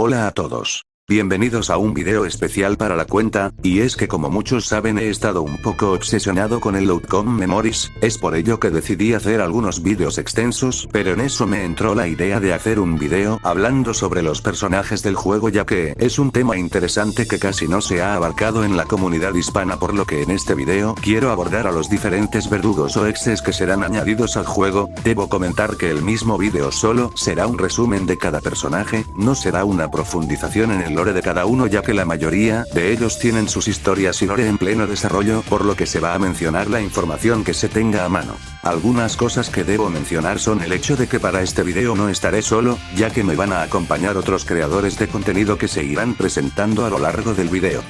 Hola a todos. Bienvenidos a un video especial para la cuenta, y es que como muchos saben he estado un poco obsesionado con el Outcome Memories, es por ello que decidí hacer algunos vídeos extensos, pero en eso me entró la idea de hacer un video hablando sobre los personajes del juego, ya que es un tema interesante que casi no se ha abarcado en la comunidad hispana, por lo que en este video quiero abordar a los diferentes verdugos o exes que serán añadidos al juego. Debo comentar que el mismo video solo será un resumen de cada personaje, no será una profundización en el lore de cada uno, ya que la mayoría de ellos tienen sus historias y lore en pleno desarrollo, por lo que se va a mencionar la información que se tenga a mano. Algunas cosas que debo mencionar son el hecho de que para este video no estaré solo, ya que me van a acompañar otros creadores de contenido que se irán presentando a lo largo del video.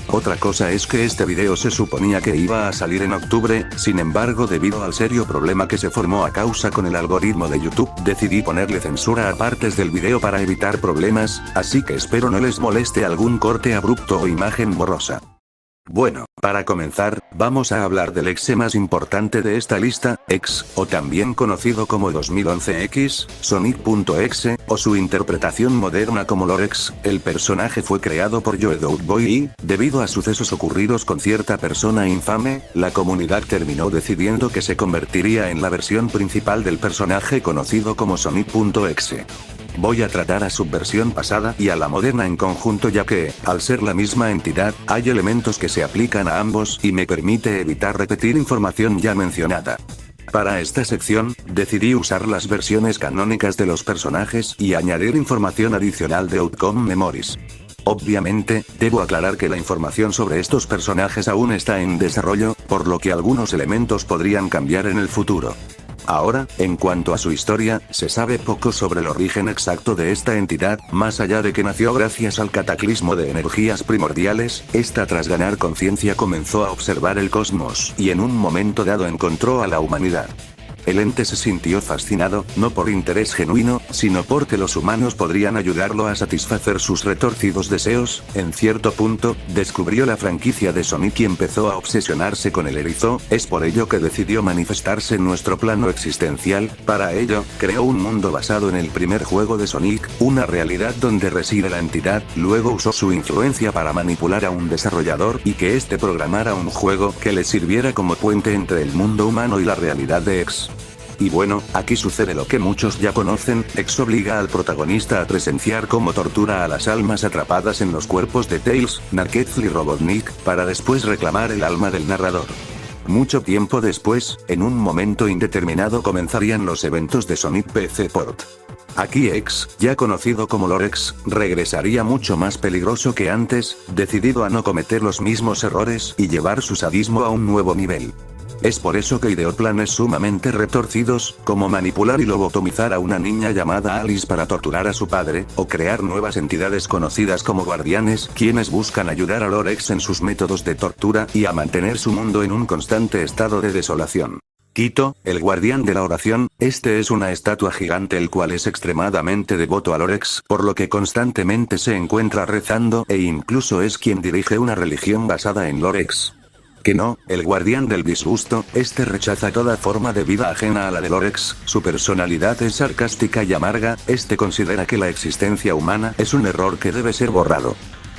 Otra cosa es que este video se suponía que iba a salir en octubre, sin embargo debido al serio problema que se formó a causa con el algoritmo de YouTube, decidí ponerle censura a partes del video para evitar problemas, así que espero no les moleste algún corte abrupto o imagen borrosa. Bueno, para comenzar, vamos a hablar del exe más importante de esta lista, X, o también conocido como 2011X, Sonic.exe, o su interpretación moderna como Lorex. El personaje fue creado por Joe Doughboy y, debido a sucesos ocurridos con cierta persona infame, la comunidad terminó decidiendo que se convertiría en la versión principal del personaje conocido como Sonic.exe. Voy a tratar a su versión pasada y a la moderna en conjunto, ya que, al ser la misma entidad, hay elementos que se aplican a ambos y me permite evitar repetir información ya mencionada. Para esta sección, decidí usar las versiones canónicas de los personajes y añadir información adicional de Outcome Memories. Obviamente, debo aclarar que la información sobre estos personajes aún está en desarrollo, por lo que algunos elementos podrían cambiar en el futuro. Ahora, en cuanto a su historia, se sabe poco sobre el origen exacto de esta entidad, más allá de que nació gracias al cataclismo de energías primordiales. Esta, tras ganar conciencia, comenzó a observar el cosmos, y en un momento dado encontró a la humanidad. El ente se sintió fascinado, no por interés genuino, sino porque los humanos podrían ayudarlo a satisfacer sus retorcidos deseos. En cierto punto, descubrió la franquicia de Sonic y empezó a obsesionarse con el erizo. Es por ello que decidió manifestarse en nuestro plano existencial. Para ello, creó un mundo basado en el primer juego de Sonic, una realidad donde reside la entidad. Luego usó su influencia para manipular a un desarrollador y que éste programara un juego que le sirviera como puente entre el mundo humano y la realidad de X. Y bueno, aquí sucede lo que muchos ya conocen. X obliga al protagonista a presenciar cómo tortura a las almas atrapadas en los cuerpos de Tails, Knuckles y Robotnik, para después reclamar el alma del narrador. Mucho tiempo después, en un momento indeterminado, comenzarían los eventos de Sonic PC Port. Aquí X, ya conocido como Lorex, regresaría mucho más peligroso que antes, decidido a no cometer los mismos errores y llevar su sadismo a un nuevo nivel. Es por eso que ideó planes sumamente retorcidos, como manipular y lobotomizar a una niña llamada Alice para torturar a su padre, o crear nuevas entidades conocidas como guardianes, quienes buscan ayudar a Lorex en sus métodos de tortura y a mantener su mundo en un constante estado de desolación. Quito, el guardián de la oración, este es una estatua gigante el cual es extremadamente devoto a Lorex, por lo que constantemente se encuentra rezando e incluso es quien dirige una religión basada en Lorex. Que no, el guardián del disgusto, este rechaza toda forma de vida ajena a la de Lorex, su personalidad es sarcástica y amarga, este considera que la existencia humana es un error que debe ser borrado.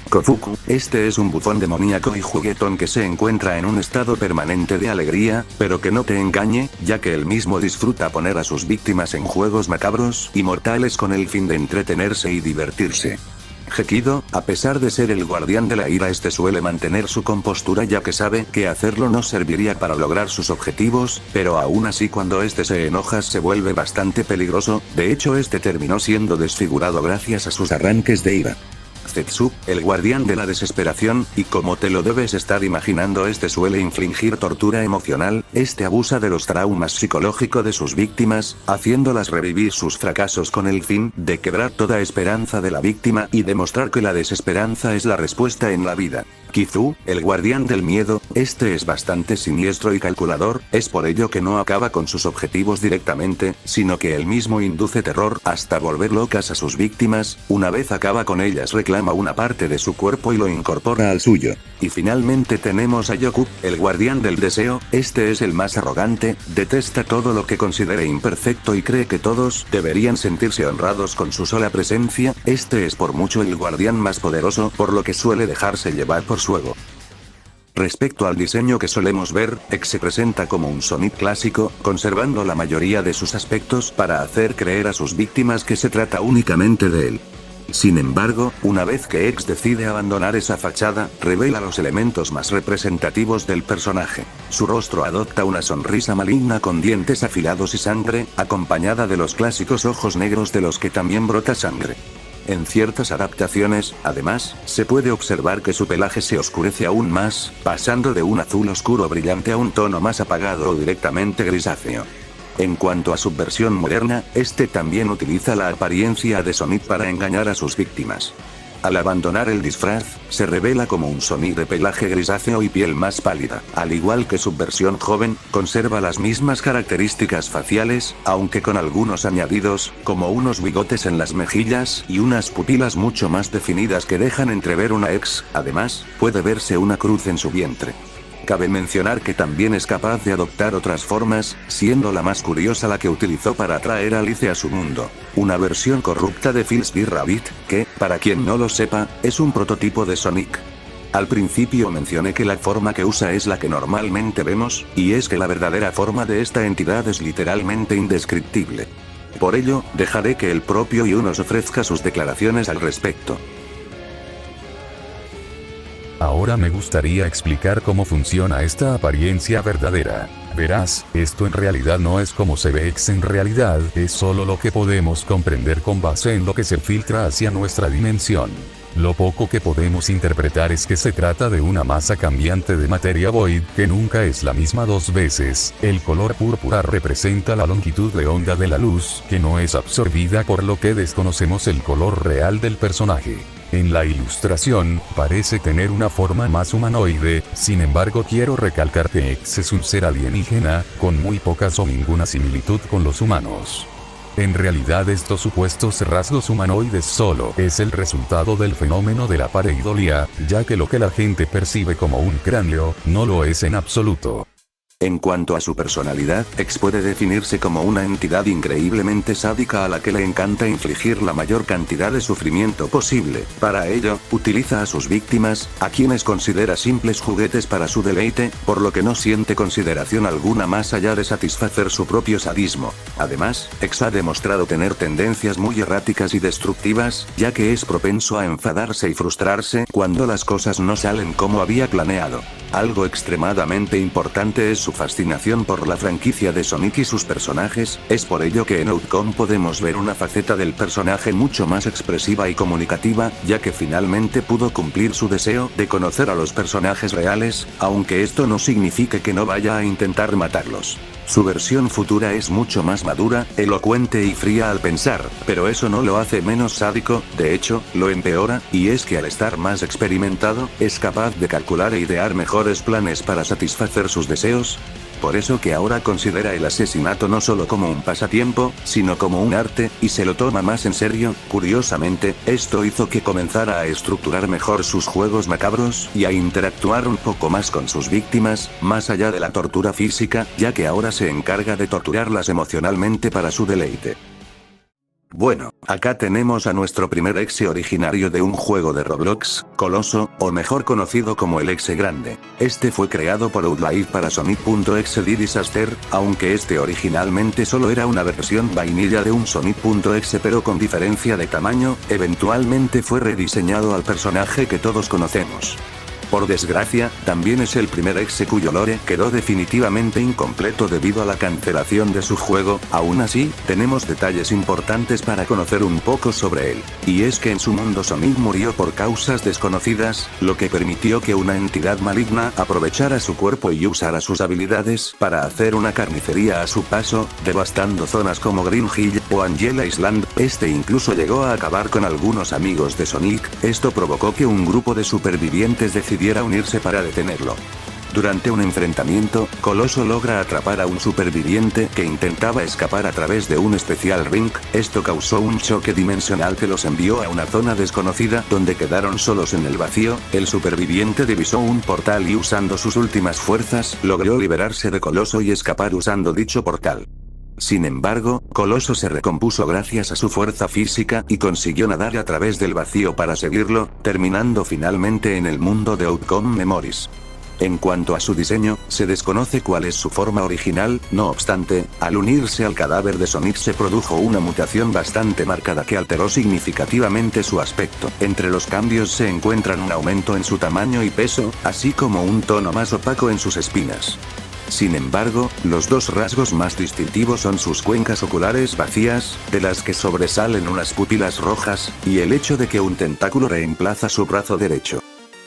Kofuku, este es un bufón demoníaco y juguetón que se encuentra en un estado permanente de alegría, pero que no te engañe, ya que él mismo disfruta poner a sus víctimas en juegos macabros y mortales con el fin de entretenerse y divertirse. Gekido, a pesar de ser el guardián de la ira, este suele mantener su compostura, ya que sabe que hacerlo no serviría para lograr sus objetivos, pero aún así cuando este se enoja se vuelve bastante peligroso. De hecho, este terminó siendo desfigurado gracias a sus arranques de ira. Zetsu, el guardián de la desesperación, y como te lo debes estar imaginando, este suele infligir tortura emocional, este abusa de los traumas psicológicos de sus víctimas, haciéndolas revivir sus fracasos con el fin de quebrar toda esperanza de la víctima y demostrar que la desesperanza es la respuesta en la vida. Kizu, el guardián del miedo, este es bastante siniestro y calculador, es por ello que no acaba con sus objetivos directamente, sino que él mismo induce terror hasta volver locas a sus víctimas, una vez acaba con ellas reclama una parte de su cuerpo y lo incorpora al suyo. Y finalmente tenemos a Yoku, el guardián del deseo, este es el más arrogante, detesta todo lo que considere imperfecto y cree que todos deberían sentirse honrados con su sola presencia, este es por mucho el guardián más poderoso, por lo que suele dejarse llevar por su ego. Respecto al diseño que solemos ver, X se presenta como un Sonic clásico, conservando la mayoría de sus aspectos para hacer creer a sus víctimas que se trata únicamente de él. Sin embargo, una vez que X decide abandonar esa fachada, revela los elementos más representativos del personaje. Su rostro adopta una sonrisa maligna con dientes afilados y sangre, acompañada de los clásicos ojos negros de los que también brota sangre. En ciertas adaptaciones, además, se puede observar que su pelaje se oscurece aún más, pasando de un azul oscuro brillante a un tono más apagado o directamente grisáceo. En cuanto a su versión moderna, este también utiliza la apariencia de Sonic para engañar a sus víctimas. Al abandonar el disfraz, se revela como un Sonic de pelaje grisáceo y piel más pálida. Al igual que su versión joven, conserva las mismas características faciales, aunque con algunos añadidos, como unos bigotes en las mejillas y unas pupilas mucho más definidas que dejan entrever una X. Además, puede verse una cruz en su vientre. Cabe mencionar que también es capaz de adoptar otras formas, siendo la más curiosa la que utilizó para traer a Alice a su mundo. Una versión corrupta de Frisbee Rabbit, que, para quien no lo sepa, es un prototipo de Sonic. Al principio mencioné que la forma que usa es la que normalmente vemos, y es que la verdadera forma de esta entidad es literalmente indescriptible. Por ello, dejaré que el propio Yu nos ofrezca sus declaraciones al respecto. Ahora me gustaría explicar cómo funciona esta apariencia verdadera. Verás, esto en realidad no es como se ve X en realidad, es solo lo que podemos comprender con base en lo que se filtra hacia nuestra dimensión. Lo poco que podemos interpretar es que se trata de una masa cambiante de materia void, que nunca es la misma dos veces. El color púrpura representa la longitud de onda de la luz, que no es absorbida, por lo que desconocemos el color real del personaje. En la ilustración, parece tener una forma más humanoide, sin embargo quiero recalcar que X es un ser alienígena, con muy pocas o ninguna similitud con los humanos. En realidad estos supuestos rasgos humanoides solo es el resultado del fenómeno de la pareidolia, ya que lo que la gente percibe como un cráneo, no lo es en absoluto. En cuanto a su personalidad, X puede definirse como una entidad increíblemente sádica a la que le encanta infligir la mayor cantidad de sufrimiento posible. Para ello, utiliza a sus víctimas, a quienes considera simples juguetes para su deleite, por lo que no siente consideración alguna más allá de satisfacer su propio sadismo. Además, X ha demostrado tener tendencias muy erráticas y destructivas, ya que es propenso a enfadarse y frustrarse cuando las cosas no salen como había planeado. Algo extremadamente importante es su fascinación por la franquicia de Sonic y sus personajes, es por ello que en Outcome podemos ver una faceta del personaje mucho más expresiva y comunicativa, ya que finalmente pudo cumplir su deseo de conocer a los personajes reales, aunque esto no signifique que no vaya a intentar matarlos. Su versión futura es mucho más madura, elocuente y fría al pensar, pero eso no lo hace menos sádico, de hecho, lo empeora, y es que al estar más experimentado, es capaz de calcular e idear mejores planes para satisfacer sus deseos. Por eso que ahora considera el asesinato no solo como un pasatiempo, sino como un arte, y se lo toma más en serio. Curiosamente, esto hizo que comenzara a estructurar mejor sus juegos macabros, y a interactuar un poco más con sus víctimas, más allá de la tortura física, ya que ahora se encarga de torturarlas emocionalmente para su deleite. Bueno, acá tenemos a nuestro primer exe originario de un juego de Roblox, Coloso, o mejor conocido como el exe grande. Este fue creado por Outlive para Sonic.exe Disaster, aunque este originalmente solo era una versión vainilla de un Sonic.exe pero con diferencia de tamaño, eventualmente fue rediseñado al personaje que todos conocemos. Por desgracia, también es el primer exe cuyo lore quedó definitivamente incompleto debido a la cancelación de su juego. Aún así, tenemos detalles importantes para conocer un poco sobre él. Y es que en su mundo Sonic murió por causas desconocidas, lo que permitió que una entidad maligna aprovechara su cuerpo y usara sus habilidades para hacer una carnicería a su paso, devastando zonas como Green Hill, o Angela Island, este incluso llegó a acabar con algunos amigos de Sonic, esto provocó que un grupo de supervivientes decidiera unirse para detenerlo. Durante un enfrentamiento, Coloso logra atrapar a un superviviente que intentaba escapar a través de un especial ring, esto causó un choque dimensional que los envió a una zona desconocida donde quedaron solos en el vacío, el superviviente divisó un portal y usando sus últimas fuerzas, logró liberarse de Coloso y escapar usando dicho portal. Sin embargo, Coloso se recompuso gracias a su fuerza física y consiguió nadar a través del vacío para seguirlo, terminando finalmente en el mundo de Outcome Memories. En cuanto a su diseño, se desconoce cuál es su forma original, no obstante, al unirse al cadáver de Sonic se produjo una mutación bastante marcada que alteró significativamente su aspecto. Entre los cambios se encuentran un aumento en su tamaño y peso, así como un tono más opaco en sus espinas. Sin embargo, los dos rasgos más distintivos son sus cuencas oculares vacías, de las que sobresalen unas pupilas rojas, y el hecho de que un tentáculo reemplaza su brazo derecho.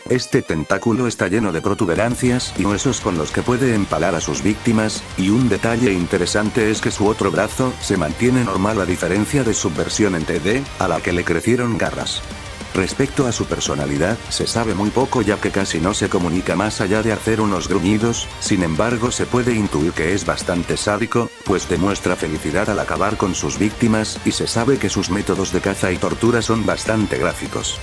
Este tentáculo está lleno de protuberancias y huesos con los que puede empalar a sus víctimas, y un detalle interesante es que su otro brazo se mantiene normal a diferencia de su versión en 3D, a la que le crecieron garras. Respecto a su personalidad, se sabe muy poco ya que casi no se comunica más allá de hacer unos gruñidos, sin embargo se puede intuir que es bastante sádico, pues demuestra felicidad al acabar con sus víctimas, y se sabe que sus métodos de caza y tortura son bastante gráficos.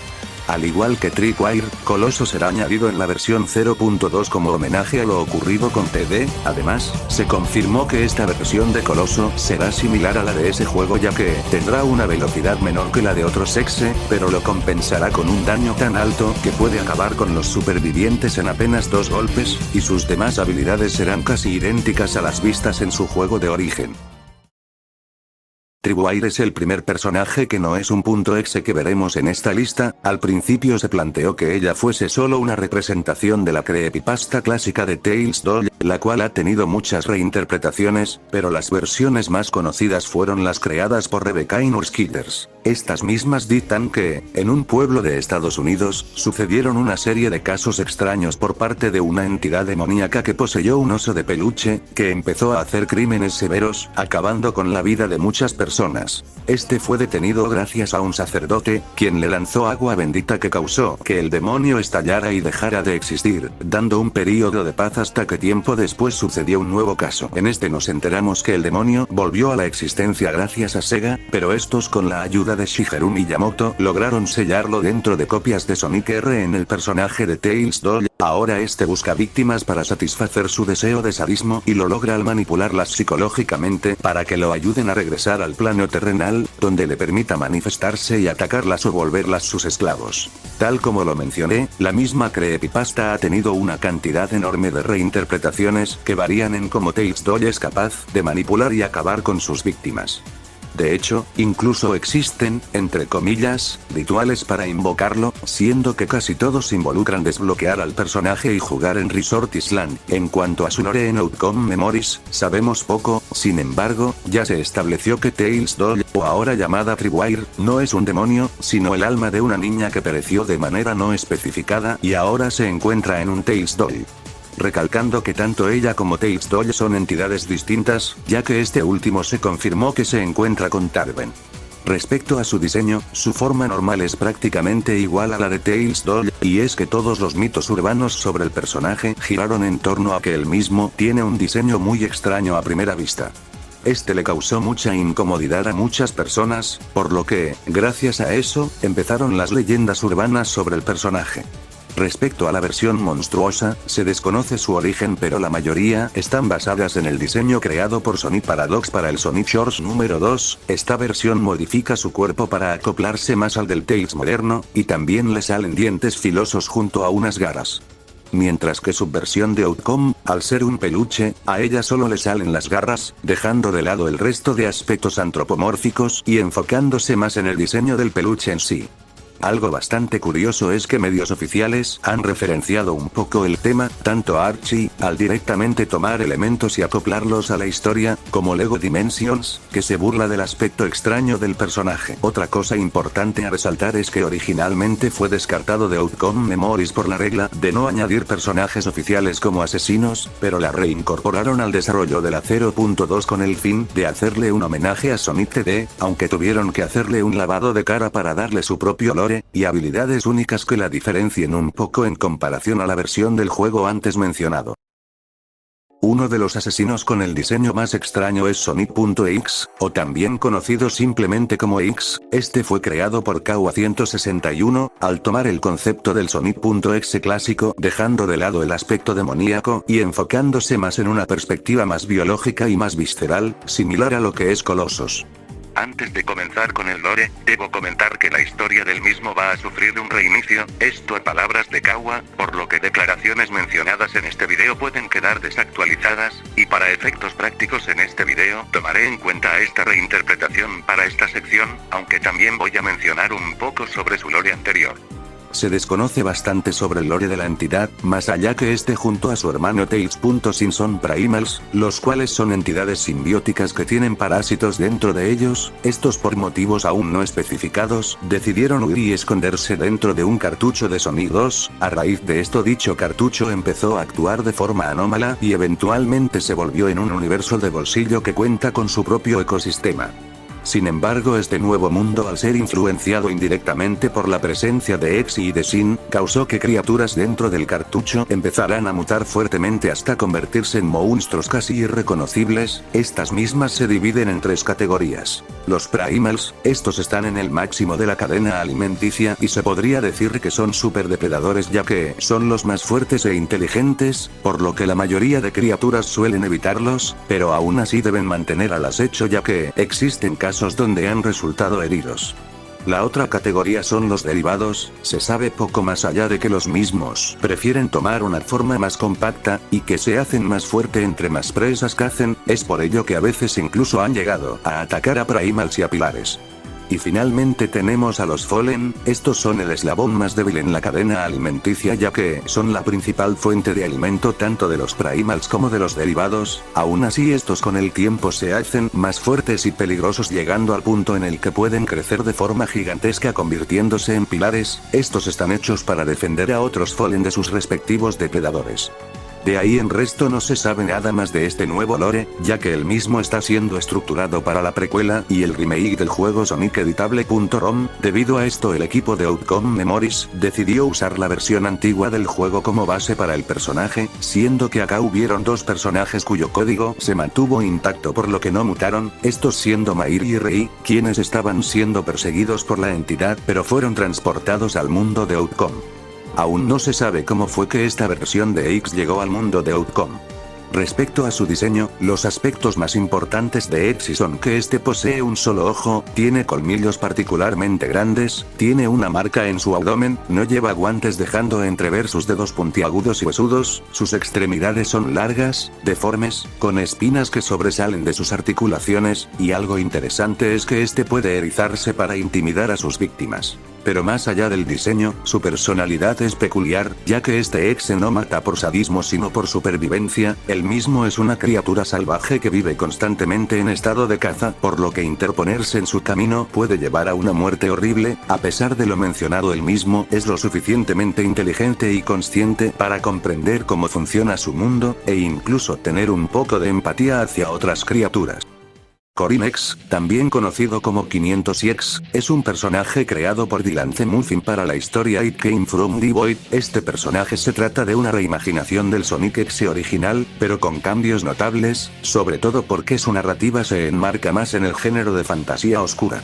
Al igual que Tripwire, Coloso será añadido en la versión 0.2 como homenaje a lo ocurrido con TD, además, se confirmó que esta versión de Coloso será similar a la de ese juego ya que tendrá una velocidad menor que la de otros exe, pero lo compensará con un daño tan alto que puede acabar con los supervivientes en apenas 2 golpes, y sus demás habilidades serán casi idénticas a las vistas en su juego de origen. Tripwire es el primer personaje que no es un .exe que veremos en esta lista. Al principio se planteó que ella fuese solo una representación de la creepypasta clásica de Tales Doll, la cual ha tenido muchas reinterpretaciones, pero las versiones más conocidas fueron las creadas por Rebecca y Nurse Killers. Estas mismas dictan que, en un pueblo de Estados Unidos, sucedieron una serie de casos extraños por parte de una entidad demoníaca que poseyó un oso de peluche, que empezó a hacer crímenes severos, acabando con la vida de muchas personas. Este fue detenido gracias a un sacerdote, quien le lanzó agua bendita que causó que el demonio estallara y dejara de existir, dando un período de paz hasta que tiempo después sucedió un nuevo caso. En este nos enteramos que el demonio volvió a la existencia gracias a Sega, pero estos con la ayuda de Shigeru Miyamoto lograron sellarlo dentro de copias de Sonic R en el personaje de Tales Doll. Ahora este busca víctimas para satisfacer su deseo de sadismo y lo logra al manipularlas psicológicamente para que lo ayuden a regresar al plano terrenal, donde le permita manifestarse y atacarlas o volverlas sus esclavos. Tal como lo mencioné, la misma creepypasta ha tenido una cantidad enorme de reinterpretaciones que varían en cómo Tales Doll es capaz de manipular y acabar con sus víctimas. De hecho, incluso existen, entre comillas, rituales para invocarlo, siendo que casi todos involucran desbloquear al personaje y jugar en Resort Island. En cuanto a su lore en Outcome Memories, sabemos poco, sin embargo, ya se estableció que Tales Doll, o ahora llamada Tripwire, no es un demonio, sino el alma de una niña que pereció de manera no especificada y ahora se encuentra en un Tales Doll. Recalcando que tanto ella como Tales Doll son entidades distintas, ya que este último se confirmó que se encuentra con Tarben. Respecto a su diseño, su forma normal es prácticamente igual a la de Tales Doll, y es que todos los mitos urbanos sobre el personaje giraron en torno a que él mismo tiene un diseño muy extraño a primera vista. Este le causó mucha incomodidad a muchas personas, por lo que, gracias a eso, empezaron las leyendas urbanas sobre el personaje. Respecto a la versión monstruosa, se desconoce su origen pero la mayoría están basadas en el diseño creado por Sonic Paradox para el Sonic Shores número 2, esta versión modifica su cuerpo para acoplarse más al del Tails moderno, y también le salen dientes filosos junto a unas garras. Mientras que su versión de Outcome, al ser un peluche, a ella solo le salen las garras, dejando de lado el resto de aspectos antropomórficos y enfocándose más en el diseño del peluche en sí. Algo bastante curioso es que medios oficiales han referenciado un poco el tema, tanto Archie, al directamente tomar elementos y acoplarlos a la historia, como Lego Dimensions, que se burla del aspecto extraño del personaje. Otra cosa importante a resaltar es que originalmente fue descartado de Outcome Memories por la regla de no añadir personajes oficiales como asesinos, pero la reincorporaron al desarrollo de la 0.2 con el fin de hacerle un homenaje a Sonic TD, aunque tuvieron que hacerle un lavado de cara para darle su propio lore y habilidades únicas que la diferencien un poco en comparación a la versión del juego antes mencionado. Uno de los asesinos con el diseño más extraño es Sonic.X, o también conocido simplemente como X. Este fue creado por Kawa 161, al tomar el concepto del Sonic.exe clásico, dejando de lado el aspecto demoníaco y enfocándose más en una perspectiva más biológica y más visceral, similar a lo que es Colossus. Antes de comenzar con el lore, debo comentar que la historia del mismo va a sufrir un reinicio, esto a palabras de Kawa, por lo que declaraciones mencionadas en este video pueden quedar desactualizadas, y para efectos prácticos en este video tomaré en cuenta esta reinterpretación para esta sección, aunque también voy a mencionar un poco sobre su lore anterior. Se desconoce bastante sobre el lore de la entidad, más allá que este junto a su hermano Tails. Son Primals, los cuales son entidades simbióticas que tienen parásitos dentro de ellos. Estos, por motivos aún no especificados, decidieron huir y esconderse dentro de un cartucho de Sonic 2, a raíz de esto dicho cartucho empezó a actuar de forma anómala y eventualmente se volvió en un universo de bolsillo que cuenta con su propio ecosistema. Sin embargo, este nuevo mundo, al ser influenciado indirectamente por la presencia de X y de Sin, causó que criaturas dentro del cartucho empezaran a mutar fuertemente hasta convertirse en monstruos casi irreconocibles. Estas mismas se dividen en tres categorías. Los Primals, estos están en el máximo de la cadena alimenticia y se podría decir que son superdepredadores ya que son los más fuertes e inteligentes, por lo que la mayoría de criaturas suelen evitarlos, pero aún así deben mantener al acecho ya que existen casos donde han resultado heridos. La otra categoría son los derivados, se sabe poco más allá de que los mismos prefieren tomar una forma más compacta, y que se hacen más fuerte entre más presas cacen, es por ello que a veces incluso han llegado a atacar a Primals y a pilares. Y finalmente tenemos a los Fallen, estos son el eslabón más débil en la cadena alimenticia ya que son la principal fuente de alimento tanto de los Primals como de los derivados. Aún así estos con el tiempo se hacen más fuertes y peligrosos llegando al punto en el que pueden crecer de forma gigantesca convirtiéndose en pilares. Estos están hechos para defender a otros Fallen de sus respectivos depredadores. De ahí en resto no se sabe nada más de este nuevo lore, ya que el mismo está siendo estructurado para la precuela y el remake del juego Sonic Editable.rom. Debido a esto el equipo de Outcome Memories decidió usar la versión antigua del juego como base para el personaje, siendo que acá hubieron dos personajes cuyo código se mantuvo intacto por lo que no mutaron, estos siendo Mair y Rei, quienes estaban siendo perseguidos por la entidad pero fueron transportados al mundo de Outcome. Aún no se sabe cómo fue que esta versión de X llegó al mundo de Outcome. Respecto a su diseño, los aspectos más importantes de X son que este posee un solo ojo, tiene colmillos particularmente grandes, tiene una marca en su abdomen, no lleva guantes dejando entrever sus dedos puntiagudos y huesudos, sus extremidades son largas, deformes, con espinas que sobresalen de sus articulaciones, y algo interesante es que este puede erizarse para intimidar a sus víctimas. Pero más allá del diseño, su personalidad es peculiar, ya que este X no mata por sadismo sino por supervivencia, él mismo es una criatura salvaje que vive constantemente en estado de caza, por lo que interponerse en su camino puede llevar a una muerte horrible. A pesar de lo mencionado, él mismo es lo suficientemente inteligente y consciente para comprender cómo funciona su mundo, e incluso tener un poco de empatía hacia otras criaturas. Corinex, también conocido como 500X, es un personaje creado por Dylan C. Muffin para la historia It Came From the Void. Este personaje se trata de una reimaginación del Sonic X original, pero con cambios notables, sobre todo porque su narrativa se enmarca más en el género de fantasía oscura.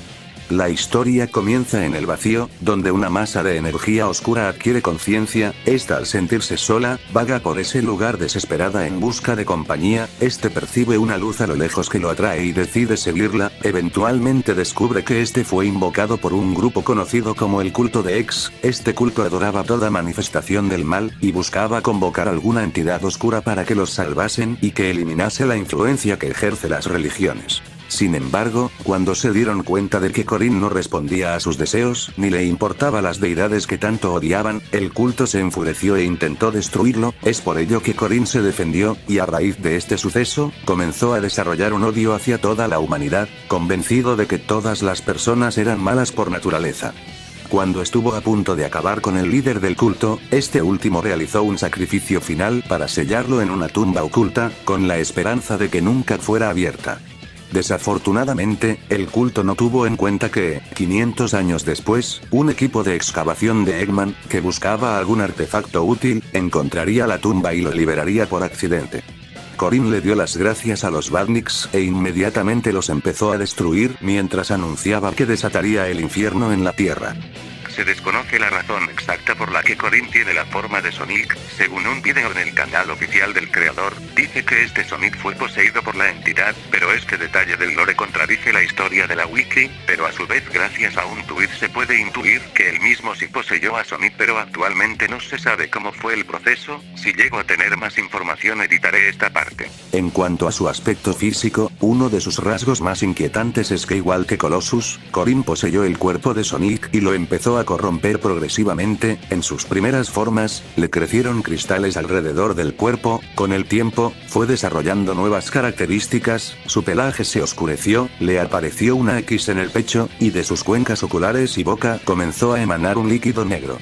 La historia comienza en el vacío, donde una masa de energía oscura adquiere conciencia. Esta, al sentirse sola, vaga por ese lugar desesperada en busca de compañía. Este percibe una luz a lo lejos que lo atrae y decide seguirla. Eventualmente descubre que este fue invocado por un grupo conocido como el culto de X. Este culto adoraba toda manifestación del mal, y buscaba convocar alguna entidad oscura para que los salvasen y que eliminase la influencia que ejerce las religiones. Sin embargo, cuando se dieron cuenta de que Corin no respondía a sus deseos, ni le importaba las deidades que tanto odiaban, el culto se enfureció e intentó destruirlo. Es por ello que Corin se defendió, y a raíz de este suceso, comenzó a desarrollar un odio hacia toda la humanidad, convencido de que todas las personas eran malas por naturaleza. Cuando estuvo a punto de acabar con el líder del culto, este último realizó un sacrificio final para sellarlo en una tumba oculta, con la esperanza de que nunca fuera abierta. Desafortunadamente, el culto no tuvo en cuenta que, 500 años después, un equipo de excavación de Eggman, que buscaba algún artefacto útil, encontraría la tumba y lo liberaría por accidente. Corin le dio las gracias a los Badniks e inmediatamente los empezó a destruir mientras anunciaba que desataría el infierno en la tierra. Se desconoce la razón exacta por la que Corin tiene la forma de Sonic. Según un video en el canal oficial del creador, dice que este Sonic fue poseído por la entidad, pero este detalle del lore contradice la historia de la wiki, pero a su vez gracias a un tuit se puede intuir que él mismo sí poseyó a Sonic, pero actualmente no se sabe cómo fue el proceso. Si llego a tener más información editaré esta parte. En cuanto a su aspecto físico, uno de sus rasgos más inquietantes es que igual que Colossus, Corin poseyó el cuerpo de Sonic y lo empezó a corromper progresivamente. En sus primeras formas, le crecieron cristales alrededor del cuerpo. Con el tiempo, fue desarrollando nuevas características, su pelaje se oscureció, le apareció una X en el pecho, y de sus cuencas oculares y boca comenzó a emanar un líquido negro.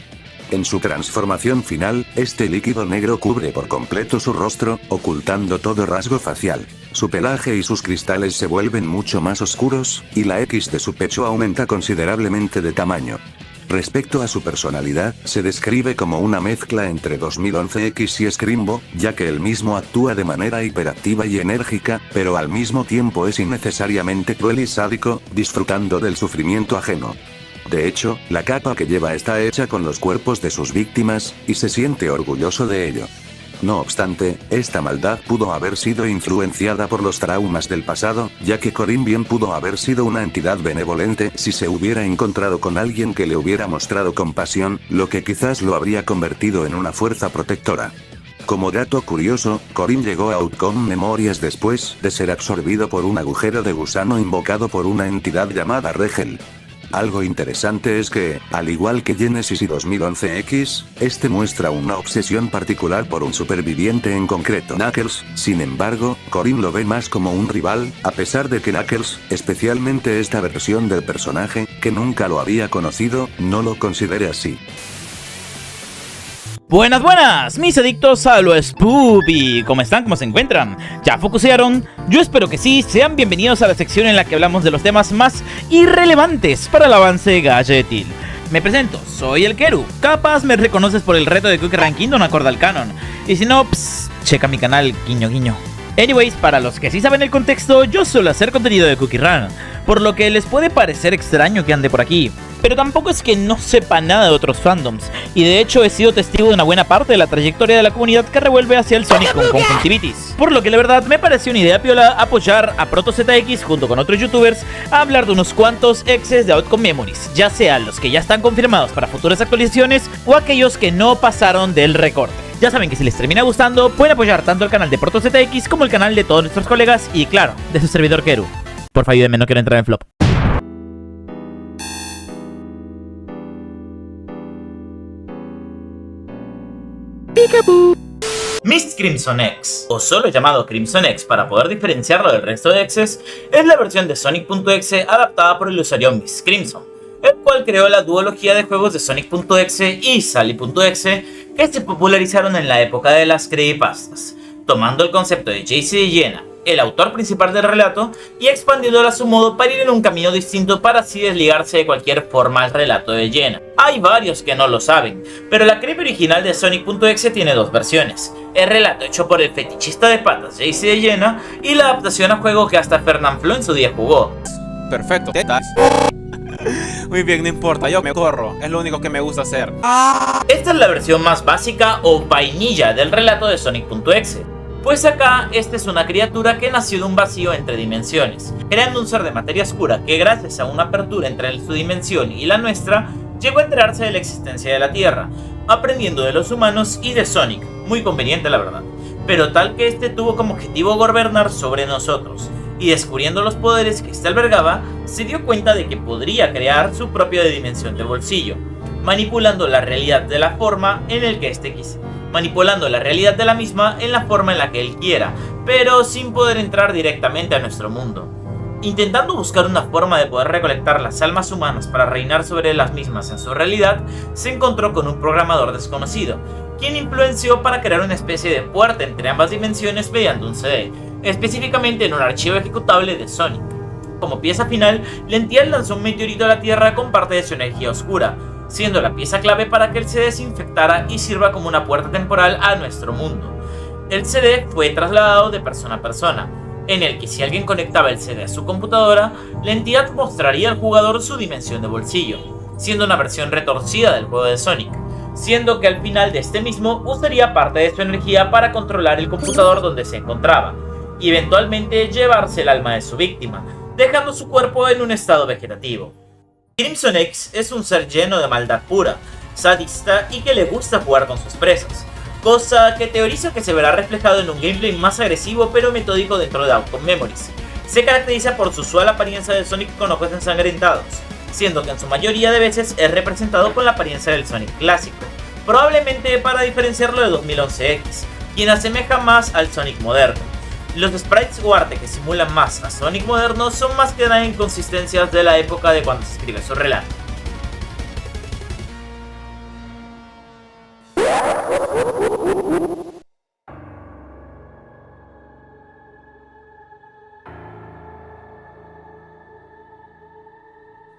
En su transformación final, este líquido negro cubre por completo su rostro, ocultando todo rasgo facial. Su pelaje y sus cristales se vuelven mucho más oscuros, y la X de su pecho aumenta considerablemente de tamaño. Respecto a su personalidad, se describe como una mezcla entre 2011X y Screambo, ya que él mismo actúa de manera hiperactiva y enérgica, pero al mismo tiempo es innecesariamente cruel y sádico, disfrutando del sufrimiento ajeno. De hecho, la capa que lleva está hecha con los cuerpos de sus víctimas, y se siente orgulloso de ello. No obstante, esta maldad pudo haber sido influenciada por los traumas del pasado, ya que Corin bien pudo haber sido una entidad benevolente si se hubiera encontrado con alguien que le hubiera mostrado compasión, lo que quizás lo habría convertido en una fuerza protectora. Como dato curioso, Corin llegó a Outcome Memorias después de ser absorbido por un agujero de gusano invocado por una entidad llamada Regel. Algo interesante es que, al igual que Genesis y 2011X, este muestra una obsesión particular por un superviviente en concreto, Knuckles. Sin embargo, Corin lo ve más como un rival, a pesar de que Knuckles, especialmente esta versión del personaje, que nunca lo había conocido, no lo considere así. Buenas, buenas, mis adictos a lo Spoopy. ¿Cómo están? ¿Cómo se encuentran? ¿Ya focusearon? Yo espero que sí. Sean bienvenidos a la sección en la que hablamos de los temas más irrelevantes para el avance galletil. Me presento, soy el Keru. Capaz me reconoces por el reto de Quick Rank Kingdom acorde al canon. Y si no, checa mi canal, guiño guiño. Anyways, para los que sí saben el contexto, yo suelo hacer contenido de Cookie Run, por lo que les puede parecer extraño que ande por aquí. Pero tampoco es que no sepa nada de otros fandoms, y de hecho he sido testigo de una buena parte de la trayectoria de la comunidad que revuelve hacia el Sonic con conjuntivitis. Por lo que la verdad me pareció una idea piola apoyar a ProtoZX junto con otros youtubers a hablar de unos cuantos exes de Outcome Memories, ya sean los que ya están confirmados para futuras actualizaciones o aquellos que no pasaron del recorte. Ya saben que si les termina gustando, pueden apoyar tanto el canal de ProtoZX como el canal de todos nuestros colegas y claro, de su servidor Keru. Porfa, ayúdenme, no quiero entrar en flop. Miss Crimson X, o solo llamado Crimson X para poder diferenciarlo del resto de X's, es la versión de Sonic.exe adaptada por el usuario Miss Crimson, el cual creó la duología de juegos de Sonic.exe y Sally.exe que se popularizaron en la época de las creepypastas, tomando el concepto de JC de Jenna, el autor principal del relato, y expandiéndolo a su modo para ir en un camino distinto para así desligarse de cualquier forma al relato de Jenna. Hay varios que no lo saben, pero la creepy original de Sonic.exe tiene dos versiones: el relato hecho por el fetichista de patas JC de Jenna y la adaptación a juego que hasta Fernanfloo en su día jugó. Perfecto. Muy bien, no importa, yo me corro, es lo único que me gusta hacer. Esta es la versión más básica o vainilla del relato de Sonic.exe. Pues acá, esta es una criatura que nació de un vacío entre dimensiones, creando un ser de materia oscura que gracias a una apertura entre su dimensión y la nuestra, llegó a enterarse de la existencia de la Tierra, aprendiendo de los humanos y de Sonic, muy conveniente la verdad, pero tal que este tuvo como objetivo gobernar sobre nosotros. y descubriendo los poderes que éste albergaba, se dio cuenta de que podría crear su propia dimensión de bolsillo, manipulando la realidad de la forma en el que éste quise, manipulando la realidad de la misma en la forma en la que él quiera, pero sin poder entrar directamente a nuestro mundo. Intentando buscar una forma de poder recolectar las almas humanas para reinar sobre las mismas en su realidad, se encontró con un programador desconocido, quien influenció para crear una especie de puerta entre ambas dimensiones mediante un CD, específicamente en un archivo ejecutable de Sonic. Como pieza final, Lential lanzó un meteorito a la Tierra con parte de su energía oscura, siendo la pieza clave para que el CD se infectara y sirva como una puerta temporal a nuestro mundo. El CD fue trasladado de persona a persona, en el que si alguien conectaba el CD a su computadora, la entidad mostraría al jugador su dimensión de bolsillo, siendo una versión retorcida del juego de Sonic, siendo que al final de este mismo usaría parte de su energía para controlar el computador donde se encontraba, y eventualmente llevarse el alma de su víctima, dejando su cuerpo en un estado vegetativo. Crimson X es un ser lleno de maldad pura, sadista y que le gusta jugar con sus presas, cosa que teoriza que se verá reflejado en un gameplay más agresivo pero metódico dentro de Outcome Memories. Se caracteriza por su usual apariencia de Sonic con ojos ensangrentados, siendo que en su mayoría de veces es representado con la apariencia del Sonic clásico, probablemente para diferenciarlo de 2011X, quien asemeja más al Sonic moderno. Los sprites o arte que simulan más a Sonic moderno son más que nada inconsistencias de la época de cuando se escribe su relato.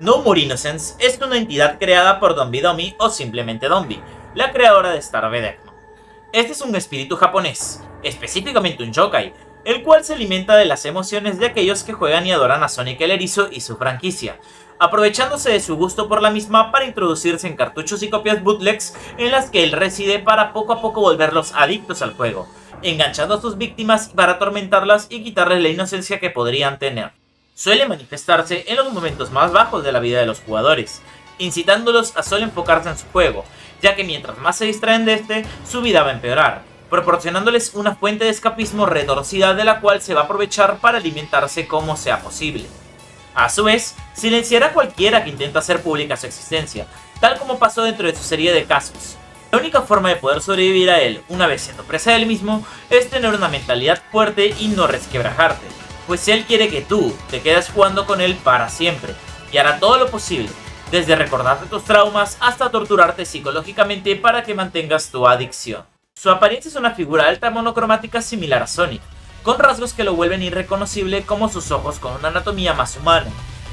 No More Innocence es una entidad creada por Dombie Domi o simplemente Dombie, la creadora de Starve Deckman. Este es un espíritu japonés, específicamente un yokai, el cual se alimenta de las emociones de aquellos que juegan y adoran a Sonic el Erizo y su franquicia, aprovechándose de su gusto por la misma para introducirse en cartuchos y copias bootlegs en las que él reside para poco a poco volverlos adictos al juego, enganchando a sus víctimas para atormentarlas y quitarles la inocencia que podrían tener. Suele manifestarse en los momentos más bajos de la vida de los jugadores, incitándolos a solo enfocarse en su juego, ya que mientras más se distraen de este, su vida va a empeorar, proporcionándoles una fuente de escapismo retorcida de la cual se va a aprovechar para alimentarse como sea posible. A su vez, silenciará a cualquiera que intenta hacer pública su existencia, tal como pasó dentro de su serie de casos. La única forma de poder sobrevivir a él, una vez siendo presa del mismo, es tener una mentalidad fuerte y no resquebrajarte, pues él quiere que tú te quedes jugando con él para siempre, y hará todo lo posible, desde recordarte tus traumas hasta torturarte psicológicamente para que mantengas tu adicción. Su apariencia es una figura alta monocromática similar a Sonic, con rasgos que lo vuelven irreconocible como sus ojos con una anatomía más humana,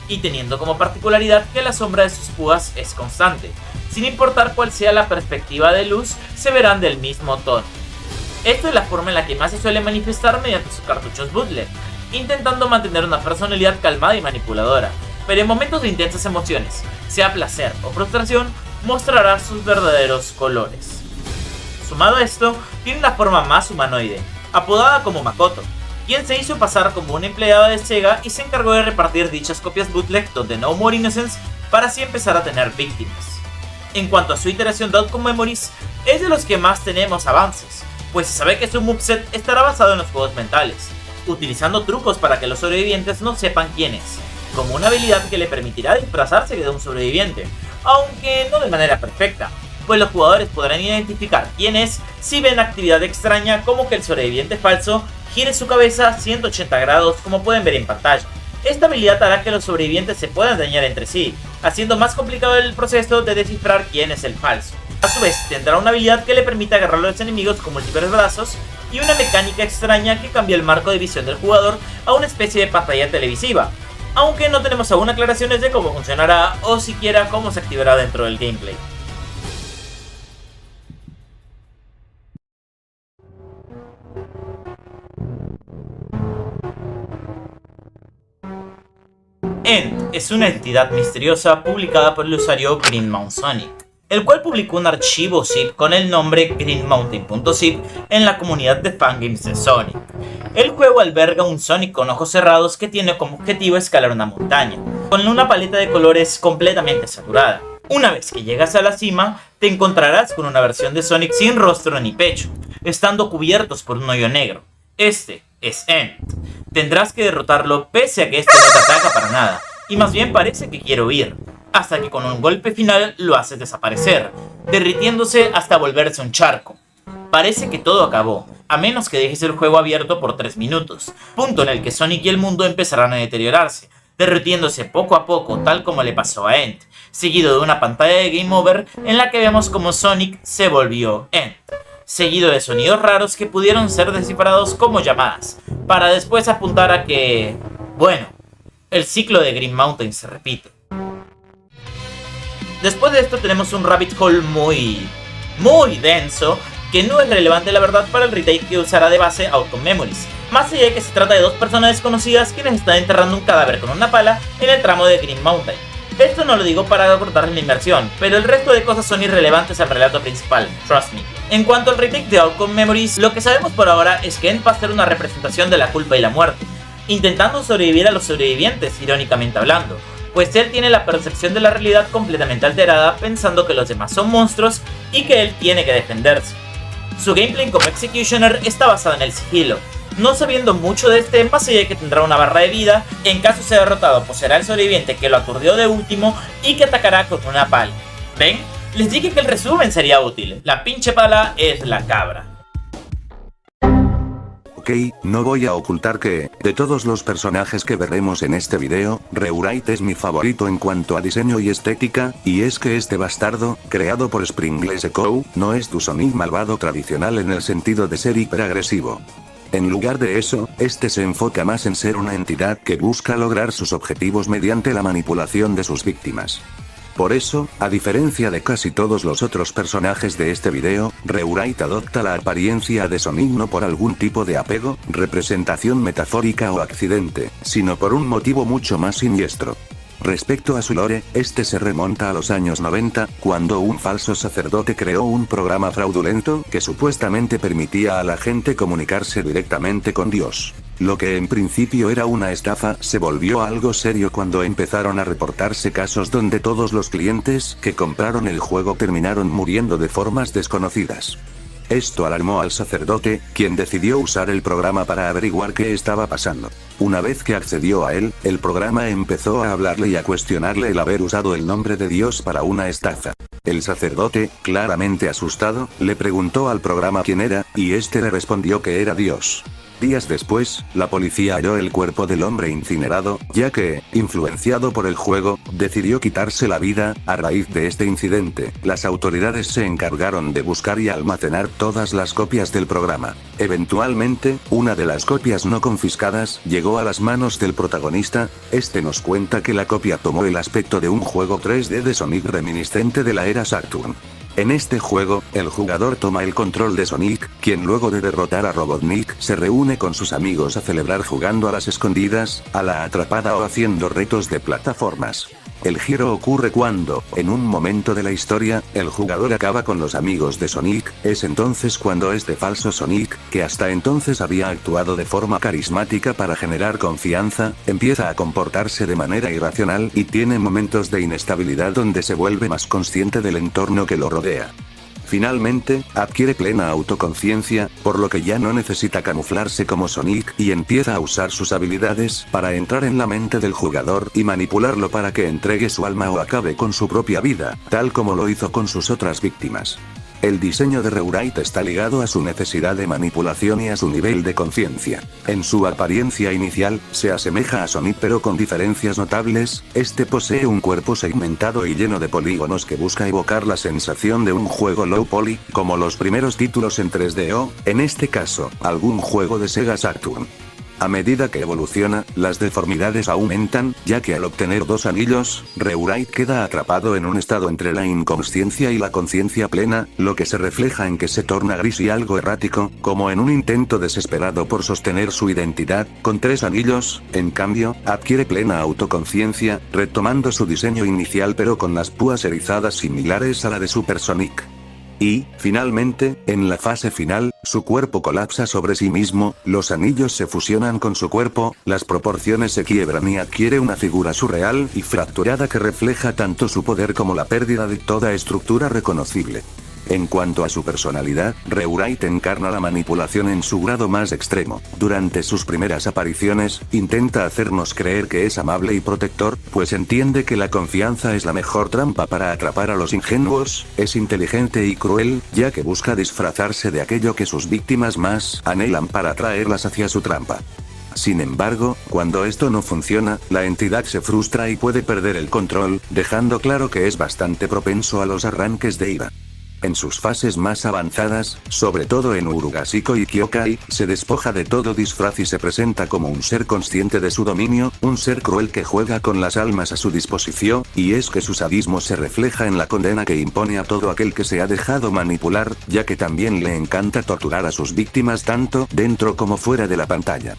y teniendo como particularidad que la sombra de sus púas es constante, sin importar cuál sea la perspectiva de luz, se verán del mismo tono. Esta es la forma en la que más se suele manifestar mediante sus cartuchos bootleg, intentando mantener una personalidad calmada y manipuladora, pero en momentos de intensas emociones, sea placer o frustración, mostrará sus verdaderos colores. Sumado a esto, tiene una forma más humanoide, apodada como Makoto, quien se hizo pasar como un empleado de Sega y se encargó de repartir dichas copias bootleg de No More Innocence para así empezar a tener víctimas. En cuanto a su iteración de Outcome Memories, es de los que más tenemos avances, pues se sabe que su moveset estará basado en los juegos mentales, utilizando trucos para que los sobrevivientes no sepan quién es, como una habilidad que le permitirá disfrazarse de un sobreviviente, aunque no de manera perfecta, pues los jugadores podrán identificar quién es si ven actividad extraña como que el sobreviviente falso gire su cabeza 180 grados como pueden ver en pantalla. Esta habilidad hará que los sobrevivientes se puedan dañar entre sí, haciendo más complicado el proceso de descifrar quién es el falso. A su vez, tendrá una habilidad que le permite agarrar a los enemigos con múltiples brazos y una mecánica extraña que cambia el marco de visión del jugador a una especie de pantalla televisiva, aunque no tenemos aún aclaraciones de cómo funcionará o siquiera cómo se activará dentro del gameplay. End es una entidad misteriosa publicada por el usuario GreenMountSonic, el cual publicó un archivo zip con el nombre greenmountain.zip en la comunidad de fangames de Sonic. El juego alberga un Sonic con ojos cerrados que tiene como objetivo escalar una montaña, con una paleta de colores completamente saturada. Una vez que llegas a la cima, te encontrarás con una versión de Sonic sin rostro ni pecho, estando cubiertos por un hoyo negro. Este es End. Tendrás que derrotarlo pese a que este no te ataca para nada, y más bien parece que quiere huir, hasta que con un golpe final lo haces desaparecer, derritiéndose hasta volverse un charco. Parece que todo acabó, a menos que dejes el juego abierto por 3 minutos, punto en el que Sonic y el mundo empezarán a deteriorarse, derritiéndose poco a poco tal como le pasó a End, seguido de una pantalla de Game Over en la que vemos como Sonic se volvió End, seguido de sonidos raros que pudieron ser descifrados como llamadas, para después apuntar a que, bueno, el ciclo de Green Mountain se repite. Después de esto tenemos un rabbit hole muy denso, que no es relevante la verdad para el retake que usará de base Outcome Memories, más allá de que se trata de 2 personas desconocidas quienes están enterrando un cadáver con una pala en el tramo de Green Mountain. Esto no lo digo para acortar la inmersión, pero el resto de cosas son irrelevantes al relato principal, trust me. En cuanto al retake de Outcome Memories, lo que sabemos por ahora es que End va a ser una representación de la culpa y la muerte, intentando sobrevivir a los sobrevivientes, irónicamente hablando, pues él tiene la percepción de la realidad completamente alterada, pensando que los demás son monstruos y que él tiene que defenderse. Su gameplay como Executioner está basado en el sigilo, no sabiendo mucho de este más allá de que tendrá una barra de vida, en caso sea derrotado pues será el sobreviviente que lo aturdió de último y que atacará con una pala. ¿Ven? Les dije que el resumen sería útil, la pinche pala es la cabra. Ok, no voy a ocultar que, de todos los personajes que veremos en este video, Rewrite es mi favorito en cuanto a diseño y estética, y es que este bastardo, creado por Springless Echo, no es tu Sonic malvado tradicional en el sentido de ser hiperagresivo. En lugar de eso, este se enfoca más en ser una entidad que busca lograr sus objetivos mediante la manipulación de sus víctimas. Por eso, a diferencia de casi todos los otros personajes de este video, Rewrite adopta la apariencia de Sonic no por algún tipo de apego, representación metafórica o accidente, sino por un motivo mucho más siniestro. Respecto a su lore, este se remonta a los años 90, cuando un falso sacerdote creó un programa fraudulento que supuestamente permitía a la gente comunicarse directamente con Dios. Lo que en principio era una estafa se volvió algo serio cuando empezaron a reportarse casos donde todos los clientes que compraron el juego terminaron muriendo de formas desconocidas. Esto alarmó al sacerdote, quien decidió usar el programa para averiguar qué estaba pasando. Una vez que accedió a él, el programa empezó a hablarle y a cuestionarle el haber usado el nombre de Dios para una estafa. El sacerdote, claramente asustado, le preguntó al programa quién era, y este le respondió que era Dios. Días después, la policía halló el cuerpo del hombre incinerado, ya que, influenciado por el juego, decidió quitarse la vida. A raíz de este incidente, las autoridades se encargaron de buscar y almacenar todas las copias del programa. Eventualmente, una de las copias no confiscadas llegó a las manos del protagonista. Este nos cuenta que la copia tomó el aspecto de un juego 3D de Sonic reminiscente de la era Saturn. En este juego, el jugador toma el control de Sonic, quien luego de derrotar a Robotnik se reúne con sus amigos a celebrar jugando a las escondidas, a la atrapada o haciendo retos de plataformas. El giro ocurre cuando, en un momento de la historia, el jugador acaba con los amigos de Sonic. Es entonces cuando este falso Sonic, que hasta entonces había actuado de forma carismática para generar confianza, empieza a comportarse de manera irracional y tiene momentos de inestabilidad donde se vuelve más consciente del entorno que lo rodea. Finalmente, adquiere plena autoconciencia, por lo que ya no necesita camuflarse como Sonic y empieza a usar sus habilidades para entrar en la mente del jugador y manipularlo para que entregue su alma o acabe con su propia vida, tal como lo hizo con sus otras víctimas. El diseño de Rewrite está ligado a su necesidad de manipulación y a su nivel de conciencia. En su apariencia inicial, se asemeja a Sonic pero con diferencias notables. Este posee un cuerpo segmentado y lleno de polígonos que busca evocar la sensación de un juego low poly, como los primeros títulos en 3D o, en este caso, algún juego de Sega Saturn. A medida que evoluciona, las deformidades aumentan, ya que al obtener 2 anillos, Rewrite queda atrapado en un estado entre la inconsciencia y la conciencia plena, lo que se refleja en que se torna gris y algo errático, como en un intento desesperado por sostener su identidad. Con 3 anillos, en cambio, adquiere plena autoconciencia, retomando su diseño inicial pero con las púas erizadas similares a la de Super Sonic. Y, finalmente, en la fase final, su cuerpo colapsa sobre sí mismo, los anillos se fusionan con su cuerpo, las proporciones se quiebran y adquiere una figura surreal y fracturada que refleja tanto su poder como la pérdida de toda estructura reconocible. En cuanto a su personalidad, Rewrite encarna la manipulación en su grado más extremo. Durante sus primeras apariciones, intenta hacernos creer que es amable y protector, pues entiende que la confianza es la mejor trampa para atrapar a los ingenuos. Es inteligente y cruel, ya que busca disfrazarse de aquello que sus víctimas más anhelan para atraerlas hacia su trampa. Sin embargo, cuando esto no funciona, la entidad se frustra y puede perder el control, dejando claro que es bastante propenso a los arranques de ira. En sus fases más avanzadas, sobre todo en Urugashiko y Kyokai, se despoja de todo disfraz y se presenta como un ser consciente de su dominio, un ser cruel que juega con las almas a su disposición, y es que su sadismo se refleja en la condena que impone a todo aquel que se ha dejado manipular, ya que también le encanta torturar a sus víctimas tanto dentro como fuera de la pantalla.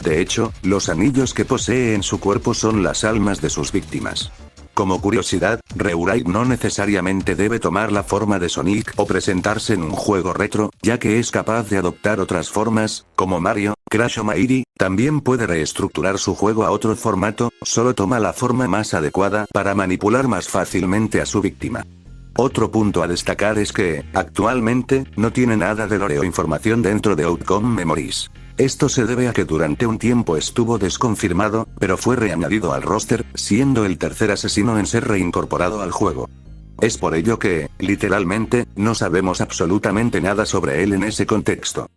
De hecho, los anillos que posee en su cuerpo son las almas de sus víctimas. Como curiosidad, Rewrite no necesariamente debe tomar la forma de Sonic o presentarse en un juego retro, ya que es capaz de adoptar otras formas, como Mario, Crash o Mairi. También puede reestructurar su juego a otro formato, solo toma la forma más adecuada para manipular más fácilmente a su víctima. Otro punto a destacar es que, actualmente, no tiene nada de lore o información dentro de Outcome Memories. Esto se debe a que durante un tiempo estuvo desconfirmado, pero fue reañadido al roster, siendo el tercer asesino en ser reincorporado al juego. Es por ello que, literalmente, no sabemos absolutamente nada sobre él en ese contexto.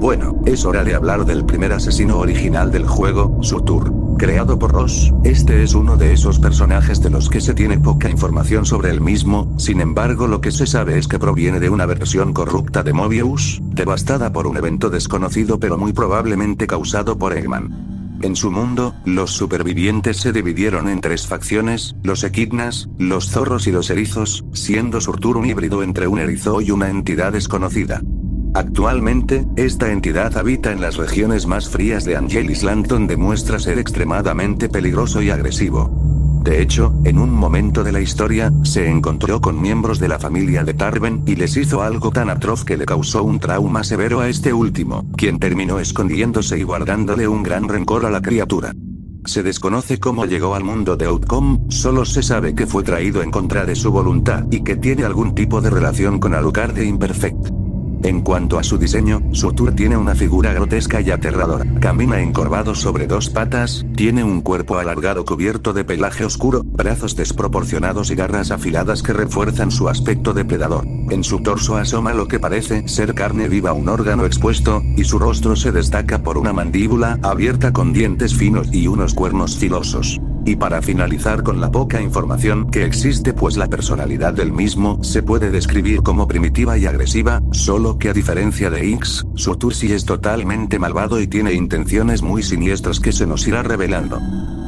Bueno, es hora de hablar del primer asesino original del juego, Surtur. Creado por Ross, este es uno de esos personajes de los que se tiene poca información sobre el mismo. Sin embargo, lo que se sabe es que proviene de una versión corrupta de Mobius, devastada por un evento desconocido pero muy probablemente causado por Eggman. En su mundo, los supervivientes se dividieron en tres facciones: los equidnas, los zorros y los erizos, siendo Surtur un híbrido entre un erizo y una entidad desconocida. Actualmente, esta entidad habita en las regiones más frías de Angel Island, donde muestra ser extremadamente peligroso y agresivo. De hecho, en un momento de la historia, se encontró con miembros de la familia de Tarben y les hizo algo tan atroz que le causó un trauma severo a este último, quien terminó escondiéndose y guardándole un gran rencor a la criatura. Se desconoce cómo llegó al mundo de Outcome, solo se sabe que fue traído en contra de su voluntad y que tiene algún tipo de relación con Alucard de Imperfect. En cuanto a su diseño, Surtur tiene una figura grotesca y aterradora. Camina encorvado sobre dos patas, tiene un cuerpo alargado cubierto de pelaje oscuro, brazos desproporcionados y garras afiladas que refuerzan su aspecto depredador. En su torso asoma lo que parece ser carne viva, un órgano expuesto, y su rostro se destaca por una mandíbula abierta con dientes finos y unos cuernos filosos. Y para finalizar con la poca información que existe, pues la personalidad del mismo se puede describir como primitiva y agresiva, solo que a diferencia de X, Surtur sí es totalmente malvado y tiene intenciones muy siniestras que se nos irá revelando.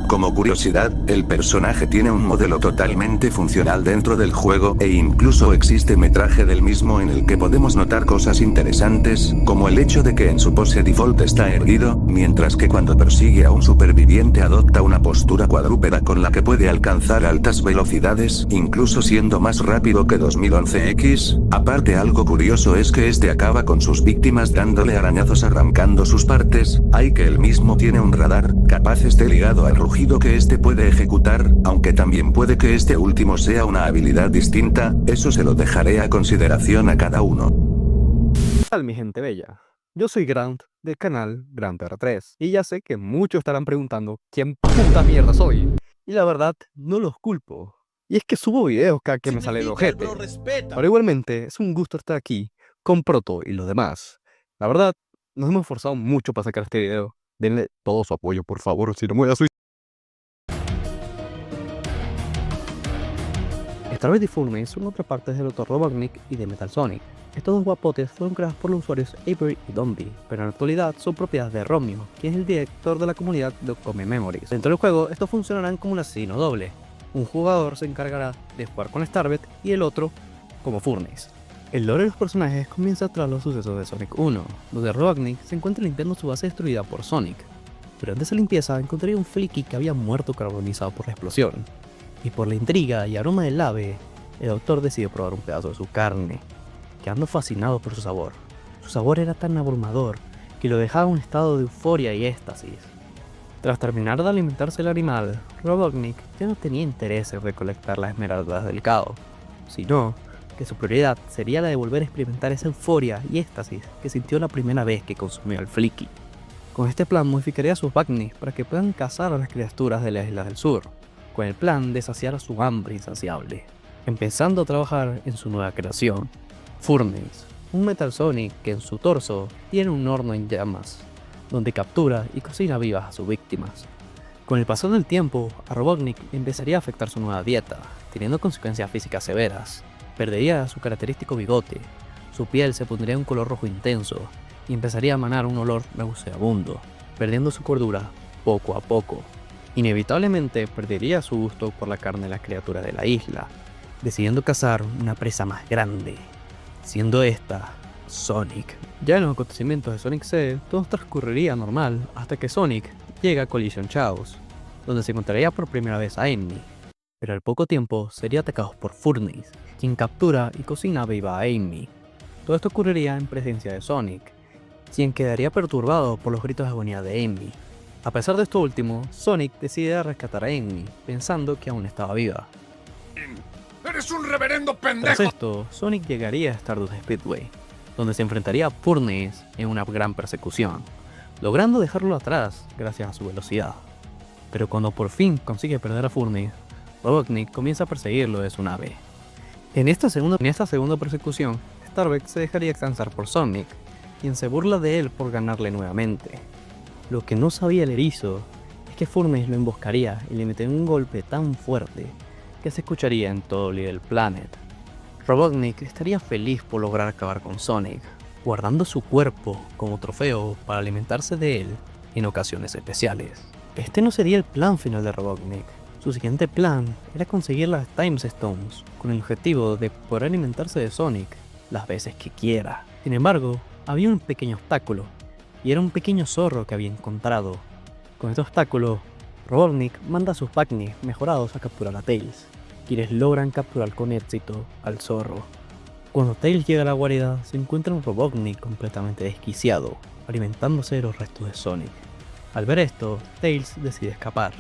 Como curiosidad, el personaje tiene un modelo totalmente funcional dentro del juego e incluso existe metraje del mismo en el que podemos notar cosas interesantes, como el hecho de que en su pose default está erguido, mientras que cuando persigue a un superviviente adopta una postura cuadrúpeda con la que puede alcanzar altas velocidades, incluso siendo más rápido que 2011X. Aparte, algo curioso es que este acaba con sus víctimas dándole arañazos arrancando sus partes. Hay que el mismo tiene un radar, capaz esté ligado al rugido que este puede ejecutar, aunque también puede que este último sea una habilidad distinta. Eso se lo dejaré a consideración a cada uno. ¿Qué tal, mi gente bella? Yo soy Grant, del canal GrantR3, y ya sé que muchos estarán preguntando quién puta mierda soy. Y la verdad, no los culpo. Y es que subo videos cada que me sale el ojete. Pero igualmente, es un gusto estar aquí, con Proto y los demás. La verdad, nos hemos esforzado mucho para sacar este video. Denle todo su apoyo, por favor, si no me voy a suicidar. Star Deforme son otra parte de Dr. Robotnik y de Metal Sonic. Estos dos guapotes fueron creados por los usuarios Avery y Dombey, pero en la actualidad son propiedad de Romeo, quien es el director de la comunidad de Outcome Memories. Dentro del juego, estos funcionarán como un asesino doble. Un jugador se encargará de jugar con Starbet y el otro como Furnace. El lore de los personajes comienza tras los sucesos de Sonic 1, donde Robotnik se encuentra limpiando su base destruida por Sonic. Durante esa limpieza encontraría un friki que había muerto carbonizado por la explosión. Y por la intriga y aroma del ave, el doctor decidió probar un pedazo de su carne, quedando fascinado por su sabor. Su sabor era tan abrumador que lo dejaba en un estado de euforia y éxtasis. Tras terminar de alimentarse el animal, Robotnik ya no tenía interés en recolectar las esmeraldas del caos, sino que su prioridad sería la de volver a experimentar esa euforia y éxtasis que sintió la primera vez que consumió al Flicky. Con este plan modificaría sus Bagnis para que puedan cazar a las criaturas de las islas del sur, con el plan de saciar su hambre insaciable, empezando a trabajar en su nueva creación, Furnace, un Metal Sonic que en su torso tiene un horno en llamas, donde captura y cocina vivas a sus víctimas. Con el paso del tiempo, a Robotnik empezaría a afectar su nueva dieta, teniendo consecuencias físicas severas. Perdería su característico bigote, su piel se pondría un color rojo intenso y empezaría a emanar un olor nauseabundo, perdiendo su cordura poco a poco. Inevitablemente perdería su gusto por la carne de las criaturas de la isla, decidiendo cazar una presa más grande, siendo esta Sonic. Ya en los acontecimientos de Sonic C, todo transcurriría normal hasta que Sonic llega a Collision Chaos, donde se encontraría por primera vez a Amy, pero al poco tiempo sería atacado por Furnace, quien captura y cocina viva a Amy. Todo esto ocurriría en presencia de Sonic, quien quedaría perturbado por los gritos de agonía de Amy. A pesar de esto último, Sonic decide rescatar a Amy, pensando que aún estaba viva. ¡Eres un reverendo pendejo! Tras esto, Sonic llegaría a Stardust Speedway, donde se enfrentaría a Furnace en una gran persecución, logrando dejarlo atrás gracias a su velocidad. Pero cuando por fin consigue perder a Furnace, Robotnik comienza a perseguirlo de su nave. En esta segunda persecución, Starbek se dejaría alcanzar por Sonic, quien se burla de él por ganarle nuevamente. Lo que no sabía el erizo es que Furnace lo emboscaría y le metería un golpe tan fuerte que se escucharía en todo Little Planet. Robotnik estaría feliz por lograr acabar con Sonic, guardando su cuerpo como trofeo para alimentarse de él en ocasiones especiales. Este no sería el plan final de Robotnik. Su siguiente plan era conseguir las Time Stones, con el objetivo de poder alimentarse de Sonic las veces que quiera. Sin embargo, había un pequeño obstáculo, y era un pequeño zorro que había encontrado. Con este obstáculo, Robotnik manda a sus Bagnis mejorados a capturar a Tails, quienes logran capturar con éxito al zorro. Cuando Tails llega a la guarida, se encuentra un Robotnik completamente desquiciado, alimentándose de los restos de Sonic. Al ver esto, Tails decide escapar.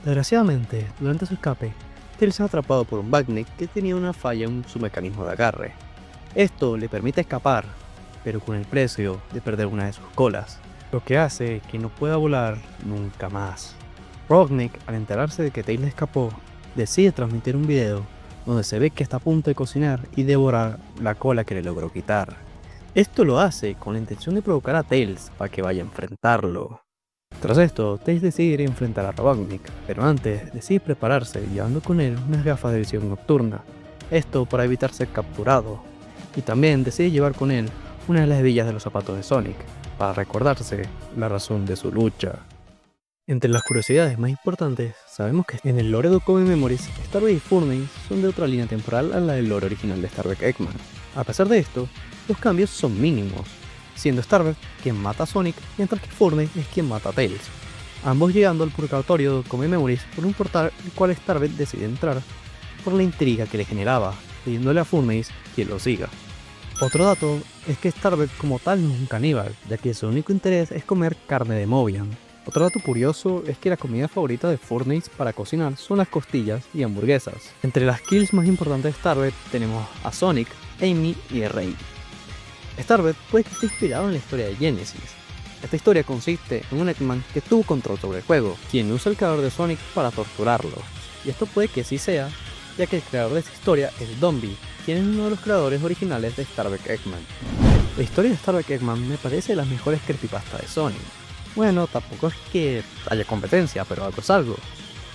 Desgraciadamente, durante su escape, Tails es atrapado por un Bagnik que tenía una falla en su mecanismo de agarre. Esto le permite escapar, pero con el precio de perder una de sus colas, lo que hace que no pueda volar nunca más. Robotnik, al enterarse de que Tails escapó, decide transmitir un video donde se ve que está a punto de cocinar y devorar la cola que le logró quitar. Esto lo hace con la intención de provocar a Tails para que vaya a enfrentarlo. Tras esto, Tails decide ir a enfrentar a Robotnik, pero antes decide prepararse llevando con él unas gafas de visión nocturna, esto para evitar ser capturado, y también decide llevar con él una de las hebillas de los zapatos de Sonic, para recordarse la razón de su lucha. Entre las curiosidades más importantes, sabemos que en el lore de Okome Memories, Starbek y Furnace son de otra línea temporal a la del lore original de Starbek Eggman. A pesar de esto, los cambios son mínimos, siendo Starbek quien mata a Sonic, mientras que Furnace es quien mata a Tails, ambos llegando al purgatorio de Okome Memories por un portal el cual Starbek decide entrar por la intriga que le generaba, pidiéndole a Furnace que lo siga. Otro dato es que Starbek como tal no es un caníbal, ya que su único interés es comer carne de Mobian. Otro dato curioso es que la comida favorita de Furnace para cocinar son las costillas y hamburguesas. Entre las kills más importantes de Starbek tenemos a Sonic, Amy y Rey. Starbek puede que esté inspirado en la historia de Genesis. Esta historia consiste en un Eggman que tuvo control sobre el juego, quien usa el creador de Sonic para torturarlo. Y esto puede que sí sea, ya que el creador de esta historia es Dombey, quien es uno de los creadores originales de Starbek Eggman. La historia de Starbek Eggman me parece de las mejores creepypastas de Sonic. Bueno, tampoco es que haya competencia, pero algo es algo,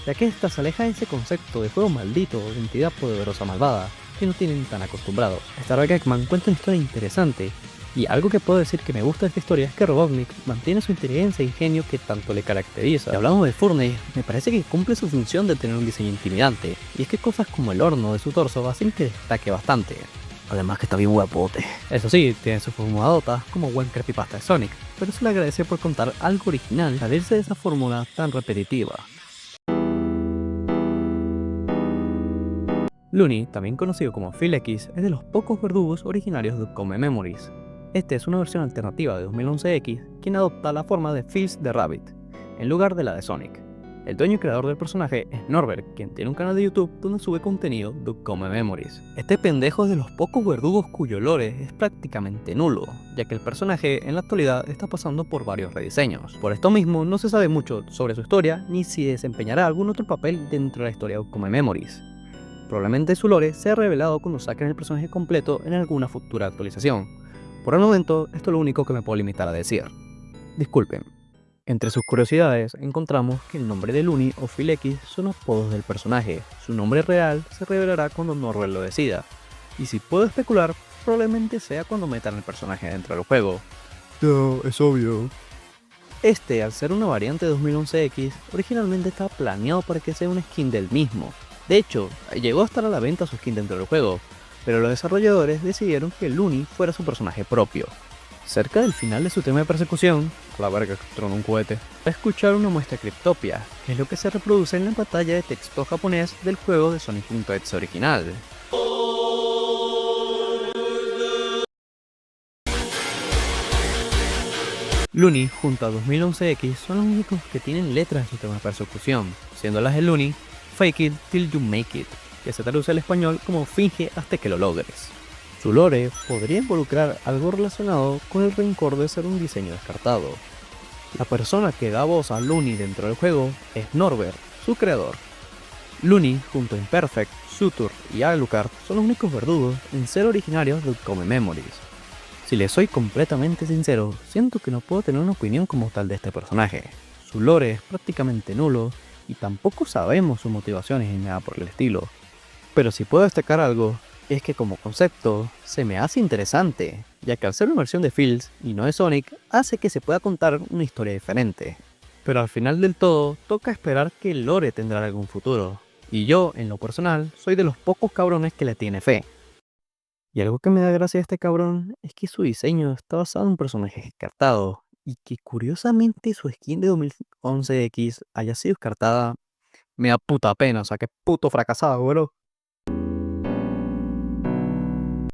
ya que esta se aleja de ese concepto de juego maldito o de entidad poderosa malvada que no tienen tan acostumbrados. Starbek Eggman cuenta una historia interesante, y algo que puedo decir que me gusta de esta historia es que Robotnik mantiene su inteligencia e ingenio que tanto le caracteriza. Si hablamos de Furnace, me parece que cumple su función de tener un diseño intimidante, y es que cosas como el horno de su torso hacen que destaque bastante. Además que está bien guapote. Eso sí, tiene su fumadota como buen creepypasta de Sonic, pero se le agradece por contar algo original y salirse de esa fórmula tan repetitiva. Looney, también conocido como Phil X, es de los pocos verdugos originarios de Okome Memories. Este es una versión alternativa de 2011X, quien adopta la forma de Phil the Rabbit, en lugar de la de Sonic. El dueño y creador del personaje es Norbert, quien tiene un canal de YouTube donde sube contenido de Come Memories. Este pendejo es de los pocos verdugos cuyo lore es prácticamente nulo, ya que el personaje en la actualidad está pasando por varios rediseños. Por esto mismo no se sabe mucho sobre su historia ni si desempeñará algún otro papel dentro de la historia de Come Memories. Probablemente su lore sea revelado cuando saquen el personaje completo en alguna futura actualización. Por el momento, esto es lo único que me puedo limitar a decir. Disculpen. Entre sus curiosidades encontramos que el nombre de Looney o Phil X son apodos del personaje. Su nombre real se revelará cuando Norbert lo decida. Y si puedo especular, probablemente sea cuando metan el personaje dentro del juego. No, es obvio. Este, al ser una variante de 2011X, originalmente estaba planeado para que sea una skin del mismo. De hecho, llegó a estar a la venta su skin dentro del juego, pero los desarrolladores decidieron que Looney fuera su personaje propio. Cerca del final de su tema de persecución, la verga que tronó un cohete, va a escuchar una muestra de Cryptopia, que es lo que se reproduce en la pantalla de texto japonés del juego de Sonic.exe original. Looney junto a 2011X son los únicos que tienen letras en su tema de persecución, siendo las de Looney Fake It Till You Make It, que se traduce al español como finge hasta que lo logres. Su lore podría involucrar algo relacionado con el rencor de ser un diseño descartado. La persona que da voz a Looney dentro del juego es Norbert, su creador. Looney junto a Imperfect, Suture y Alucard son los únicos verdugos en ser originarios de Come Memories. Si les soy completamente sincero, siento que no puedo tener una opinión como tal de este personaje. Su lore es prácticamente nulo y tampoco sabemos sus motivaciones ni nada por el estilo. Pero si puedo destacar algo, es que como concepto se me hace interesante, ya que al ser una versión de Fields y no de Sonic, hace que se pueda contar una historia diferente. Pero al final del todo, toca esperar que el lore tendrá algún futuro, y yo, en lo personal, soy de los pocos cabrones que le tiene fe. Y algo que me da gracia de este cabrón es que su diseño está basado en un personaje descartado, y que curiosamente su skin de 2011X haya sido descartada, me da puta pena, o sea, que puto fracasado, bro.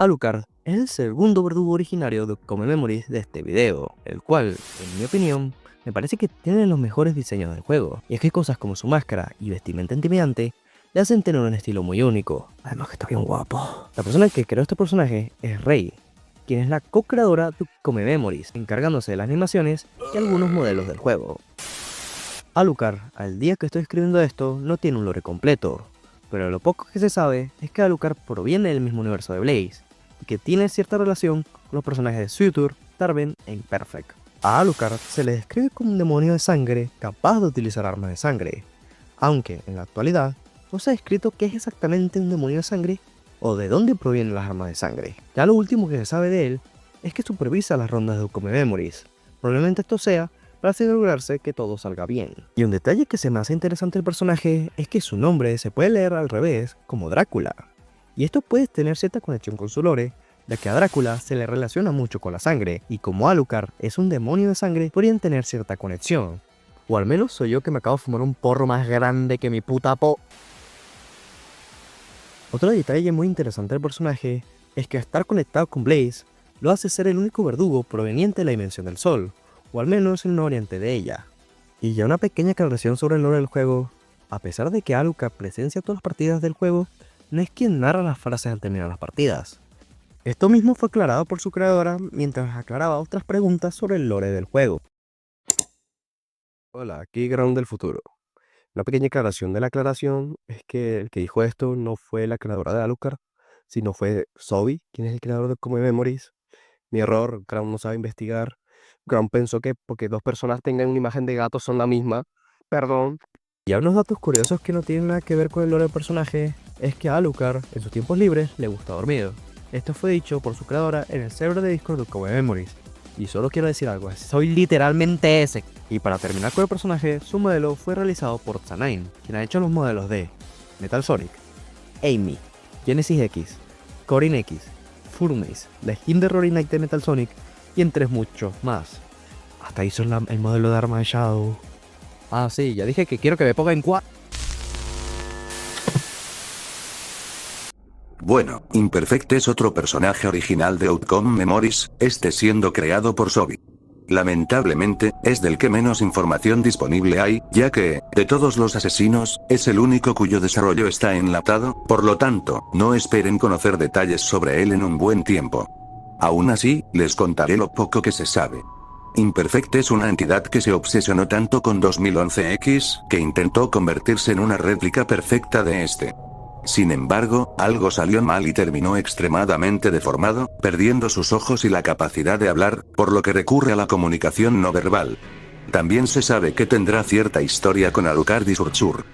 Alucard es el segundo verdugo originario de Come Memories de este video, el cual, en mi opinión, me parece que tiene los mejores diseños del juego, y es que cosas como su máscara y vestimenta intimidante le hacen tener un estilo muy único, además que está bien guapo. La persona que creó este personaje es Rei, quien es la co-creadora de Come Memories, encargándose de las animaciones y algunos modelos del juego. Alucard, al día que estoy escribiendo esto, no tiene un lore completo, pero lo poco que se sabe es que Alucard proviene del mismo universo de Blaze, y que tiene cierta relación con los personajes de Suture, Tarben e Imperfect. A Alucard se le describe como un demonio de sangre capaz de utilizar armas de sangre, aunque en la actualidad no se ha descrito qué es exactamente un demonio de sangre o de dónde provienen las armas de sangre. Ya lo último que se sabe de él es que supervisa las rondas de Come Memories. Probablemente esto sea para asegurarse que todo salga bien. Y un detalle que se me hace interesante del personaje es que su nombre se puede leer al revés como Drácula. Y esto puede tener cierta conexión con su lore, ya que a Drácula se le relaciona mucho con la sangre, y como Alucard es un demonio de sangre, podrían tener cierta conexión. O al menos soy yo que me acabo de fumar un porro más grande que mi puta Otro detalle muy interesante del personaje es que estar conectado con Blaze lo hace ser el único verdugo proveniente de la dimensión del sol, o al menos el no oriente de ella. Y ya una pequeña aclaración sobre el lore del juego: a pesar de que Alucard presencia todas las partidas del juego, no es quien narra las frases al terminar las partidas. Esto mismo fue aclarado por su creadora mientras aclaraba otras preguntas sobre el lore del juego. Hola, aquí Ground del futuro. Una pequeña aclaración de la aclaración es que el que dijo esto no fue la creadora de Alucard, sino fue Sobi, quien es el creador de Come Memories. Mi error, Ground no sabe investigar. Ground pensó que porque dos personas tengan una imagen de gato son la misma. Perdón. Y unos datos curiosos que no tienen nada que ver con el lore del personaje es que a Alucard, en sus tiempos libres, le gusta dormir. Esto fue dicho por su creadora en el server de Discord de Come Memories. Y solo quiero decir algo, soy literalmente ese. Y para terminar con el personaje, su modelo fue realizado por Zanine, quien ha hecho los modelos de Metal Sonic, Amy, Genesis X, Corin X, Furnace, la skin de Rory Knight de Metal Sonic y entre muchos más. Hasta hizo el modelo de arma de Shadow. Ah, sí, ya dije que quiero que me ponga en Bueno, Imperfect es otro personaje original de Outcome Memories, este siendo creado por Sobi. lamentablemente, es del que menos información disponible hay, ya que, de todos los asesinos, es el único cuyo desarrollo está enlatado, por lo tanto, no esperen conocer detalles sobre él en un buen tiempo. Aún así, les contaré lo poco que se sabe. Imperfect es una entidad que se obsesionó tanto con 2011X, que intentó convertirse en una réplica perfecta de este. Sin embargo, algo salió mal y terminó extremadamente deformado, perdiendo sus ojos y la capacidad de hablar, por lo que recurre a la comunicación no verbal. También se sabe que tendrá cierta historia con Alucard y Surtur.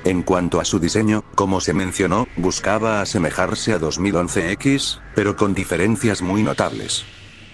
En cuanto a su diseño, como se mencionó, buscaba asemejarse a 2011X, pero con diferencias muy notables.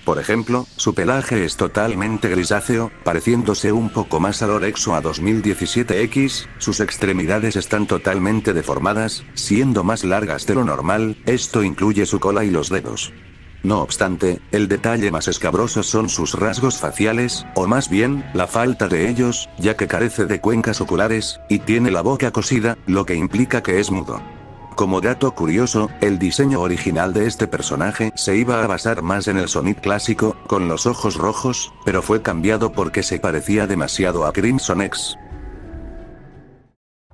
Por ejemplo, su pelaje es totalmente grisáceo, pareciéndose un poco más al Orexo a 2017X, sus extremidades están totalmente deformadas, siendo más largas de lo normal, esto incluye su cola y los dedos. No obstante, el detalle más escabroso son sus rasgos faciales, o más bien, la falta de ellos, ya que carece de cuencas oculares, y tiene la boca cosida, lo que implica que es mudo. Como dato curioso, el diseño original de este personaje se iba a basar más en el Sonic clásico, con los ojos rojos, pero fue cambiado porque se parecía demasiado a Crimson X.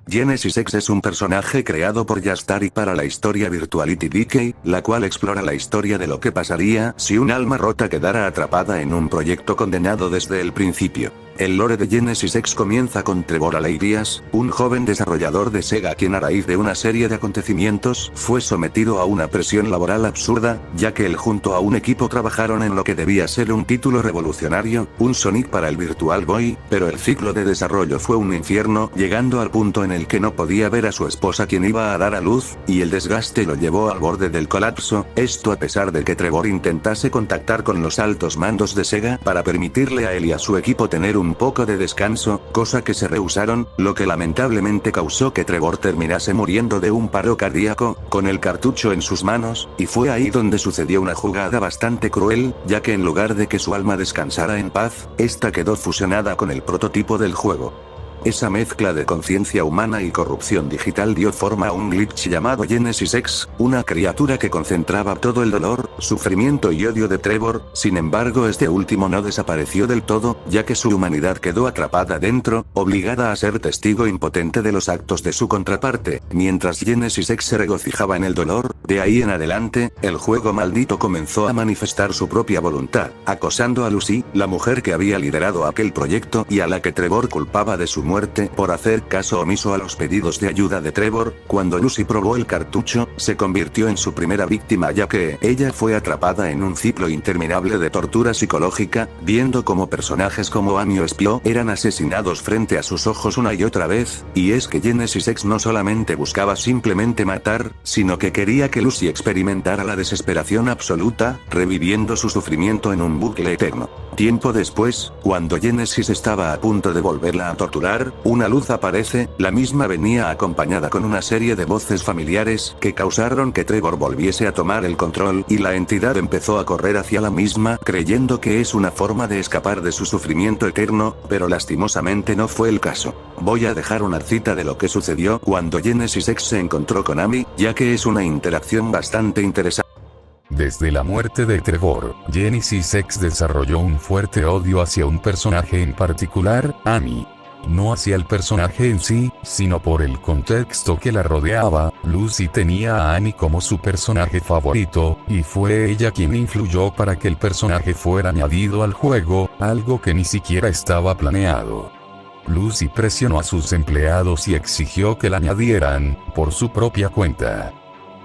Genesis X es un personaje creado por Yastari para la historia Virtuality Decay, la cual explora la historia de lo que pasaría si un alma rota quedara atrapada en un proyecto condenado desde el principio. El lore de Genesis X comienza con Trevor Aleidias, un joven desarrollador de Sega quien a raíz de una serie de acontecimientos fue sometido a una presión laboral absurda, ya que él junto a un equipo trabajaron en lo que debía ser un título revolucionario, un Sonic para el Virtual Boy, pero el ciclo de desarrollo fue un infierno, llegando al punto en el que no podía ver a su esposa quien iba a dar a luz, y el desgaste lo llevó al borde del colapso, esto a pesar de que Trevor intentase contactar con los altos mandos de Sega para permitirle a él y a su equipo tener un poco de descanso, cosa que se rehusaron, lo que lamentablemente causó que Trevor terminase muriendo de un paro cardíaco, con el cartucho en sus manos, y fue ahí donde sucedió una jugada bastante cruel, ya que en lugar de que su alma descansara en paz, esta quedó fusionada con el prototipo del juego. Esa mezcla de conciencia humana y corrupción digital dio forma a un glitch llamado Genesis X, una criatura que concentraba todo el dolor, sufrimiento y odio de Trevor, sin embargo este último no desapareció del todo, ya que su humanidad quedó atrapada dentro, obligada a ser testigo impotente de los actos de su contraparte, mientras Genesis X se regocijaba en el dolor. De ahí en adelante, el juego maldito comenzó a manifestar su propia voluntad, acosando a Lucy, la mujer que había liderado aquel proyecto y a la que Trevor culpaba de su muerte por hacer caso omiso a los pedidos de ayuda de Trevor. Cuando Lucy probó el cartucho, se convirtió en su primera víctima ya que ella fue atrapada en un ciclo interminable de tortura psicológica, viendo cómo personajes como Amy o Spio eran asesinados frente a sus ojos una y otra vez, y es que Genesis X no solamente buscaba simplemente matar, sino que quería que Lucy experimentara la desesperación absoluta, reviviendo su sufrimiento en un bucle eterno. Tiempo después, cuando Genesis estaba a punto de volverla a torturar, una luz aparece, la misma venía acompañada con una serie de voces familiares que causaron que Trevor volviese a tomar el control y la entidad empezó a correr hacia la misma creyendo que es una forma de escapar de su sufrimiento eterno, pero lastimosamente no fue el caso. Voy a dejar una cita de lo que sucedió cuando Genesis X se encontró con Amy, ya que es una interacción bastante interesante. Desde la muerte de Trevor, Genesis X desarrolló un fuerte odio hacia un personaje en particular, Amy. No hacia el personaje en sí, sino por el contexto que la rodeaba. Lucy tenía a Amy como su personaje favorito, y fue ella quien influyó para que el personaje fuera añadido al juego, algo que ni siquiera estaba planeado. Lucy presionó a sus empleados y exigió que la añadieran, por su propia cuenta.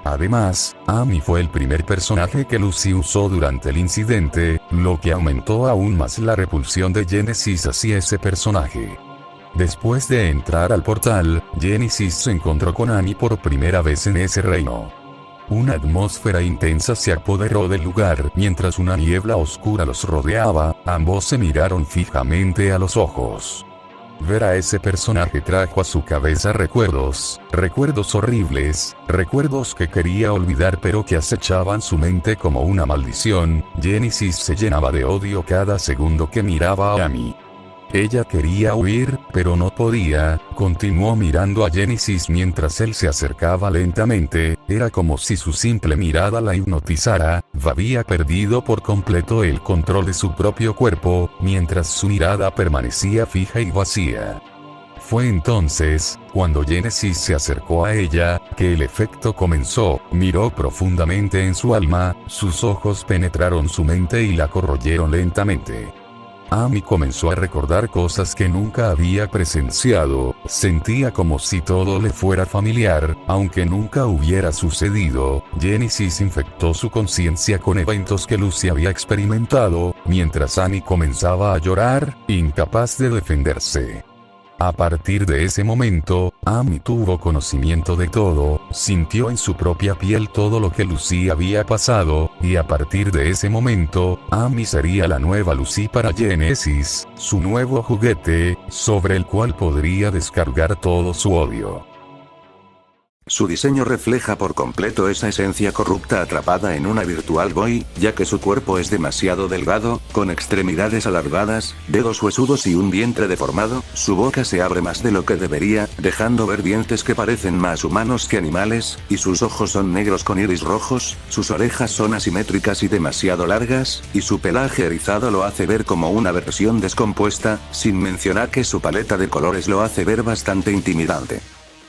Además, Amy fue el primer personaje que Lucy usó durante el incidente, lo que aumentó aún más la repulsión de Genesis hacia ese personaje. Después de entrar al portal, Genesis se encontró con Amy por primera vez en ese reino. Una atmósfera intensa se apoderó del lugar mientras una niebla oscura los rodeaba, ambos se miraron fijamente a los ojos. Ver a ese personaje trajo a su cabeza recuerdos horribles, recuerdos que quería olvidar pero que acechaban su mente como una maldición. Genesis se llenaba de odio cada segundo que miraba a Amy. Ella quería huir, pero no podía. Continuó mirando a Genesis mientras él se acercaba lentamente. Era como si su simple mirada la hipnotizara. Había perdido por completo el control de su propio cuerpo, mientras su mirada permanecía fija y vacía. Fue entonces, cuando Genesis se acercó a ella, que el efecto comenzó. Miró profundamente en su alma, sus ojos penetraron su mente y la corroyeron lentamente. Amy comenzó a recordar cosas que nunca había presenciado. Sentía como si todo le fuera familiar, aunque nunca hubiera sucedido. Genesis infectó su conciencia con eventos que Lucy había experimentado, mientras Amy comenzaba a llorar, incapaz de defenderse. A partir de ese momento, Amy tuvo conocimiento de todo, sintió en su propia piel todo lo que Lucy había pasado, y a partir de ese momento, Amy sería la nueva Lucy para Genesis, su nuevo juguete, sobre el cual podría descargar todo su odio. Su diseño refleja por completo esa esencia corrupta atrapada en una Virtual Boy, ya que su cuerpo es demasiado delgado, con extremidades alargadas, dedos huesudos y un vientre deformado. Su boca se abre más de lo que debería, dejando ver dientes que parecen más humanos que animales, y sus ojos son negros con iris rojos. Sus orejas son asimétricas y demasiado largas, y su pelaje erizado lo hace ver como una versión descompuesta, sin mencionar que su paleta de colores lo hace ver bastante intimidante.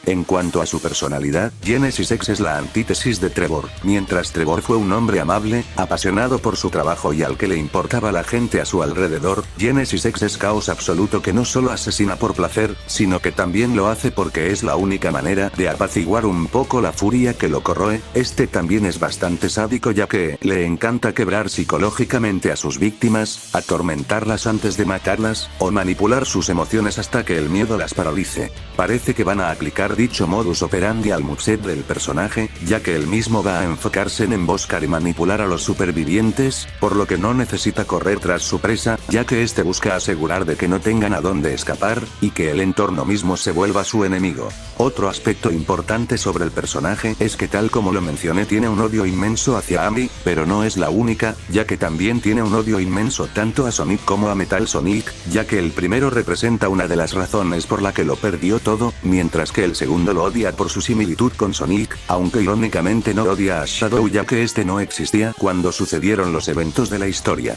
En cuanto a su personalidad, Genesis X es la antítesis de Trevor. Mientras Trevor fue un hombre amable, apasionado por su trabajo y al que le importaba la gente a su alrededor, Genesis X es caos absoluto que no solo asesina por placer, sino que también lo hace porque es la única manera de apaciguar un poco la furia que lo corroe. Este también es bastante sádico ya que le encanta quebrar psicológicamente a sus víctimas, atormentarlas antes de matarlas, o manipular sus emociones hasta que el miedo las paralice. Parece que van a aplicar dicho modus operandi al moveset del personaje, ya que él mismo va a enfocarse en emboscar y manipular a los supervivientes, por lo que no necesita correr tras su presa, ya que este busca asegurar de que no tengan a dónde escapar, y que el entorno mismo se vuelva su enemigo. Otro aspecto importante sobre el personaje es que tal como lo mencioné tiene un odio inmenso hacia Amy, pero no es la única, ya que también tiene un odio inmenso tanto a Sonic como a Metal Sonic, ya que el primero representa una de las razones por la que lo perdió todo, mientras que el segundo lo odia por su similitud con Sonic, aunque irónicamente no odia a Shadow ya que este no existía cuando sucedieron los eventos de la historia.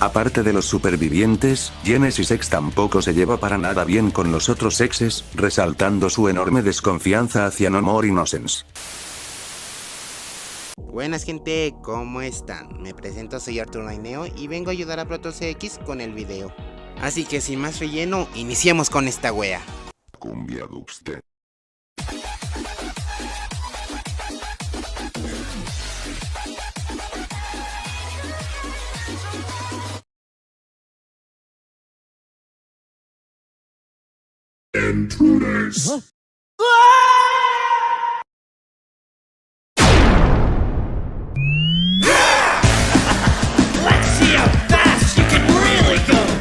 Aparte de los supervivientes, Genesis X tampoco se lleva para nada bien con los otros exes, resaltando su enorme desconfianza hacia No More Innocence. Buenas gente, ¿cómo están? Me presento, soy Arthur Raineo y vengo a ayudar a Protoss X con el video. Así que sin más relleno, iniciemos con esta wea. Cumbia dubstep. Intruders.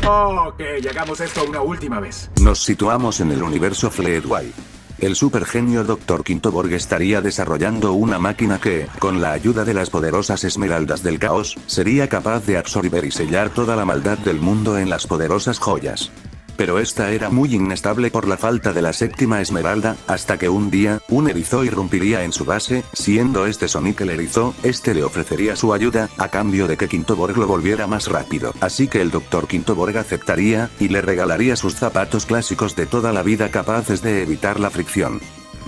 Ok, hagamos esto una última vez. Nos situamos en el universo Fleetway. El supergenio Dr. Quintoborg estaría desarrollando una máquina que, con la ayuda de las poderosas esmeraldas del caos, sería capaz de absorber y sellar toda la maldad del mundo en las poderosas joyas. Pero esta era muy inestable por la falta de la séptima esmeralda, hasta que un día, un erizo irrumpiría en su base, siendo este Sonic el erizo. Este le ofrecería su ayuda, a cambio de que Quintoborg lo volviera más rápido. Así que el Dr. Quintoborg aceptaría, y le regalaría sus zapatos clásicos de toda la vida capaces de evitar la fricción.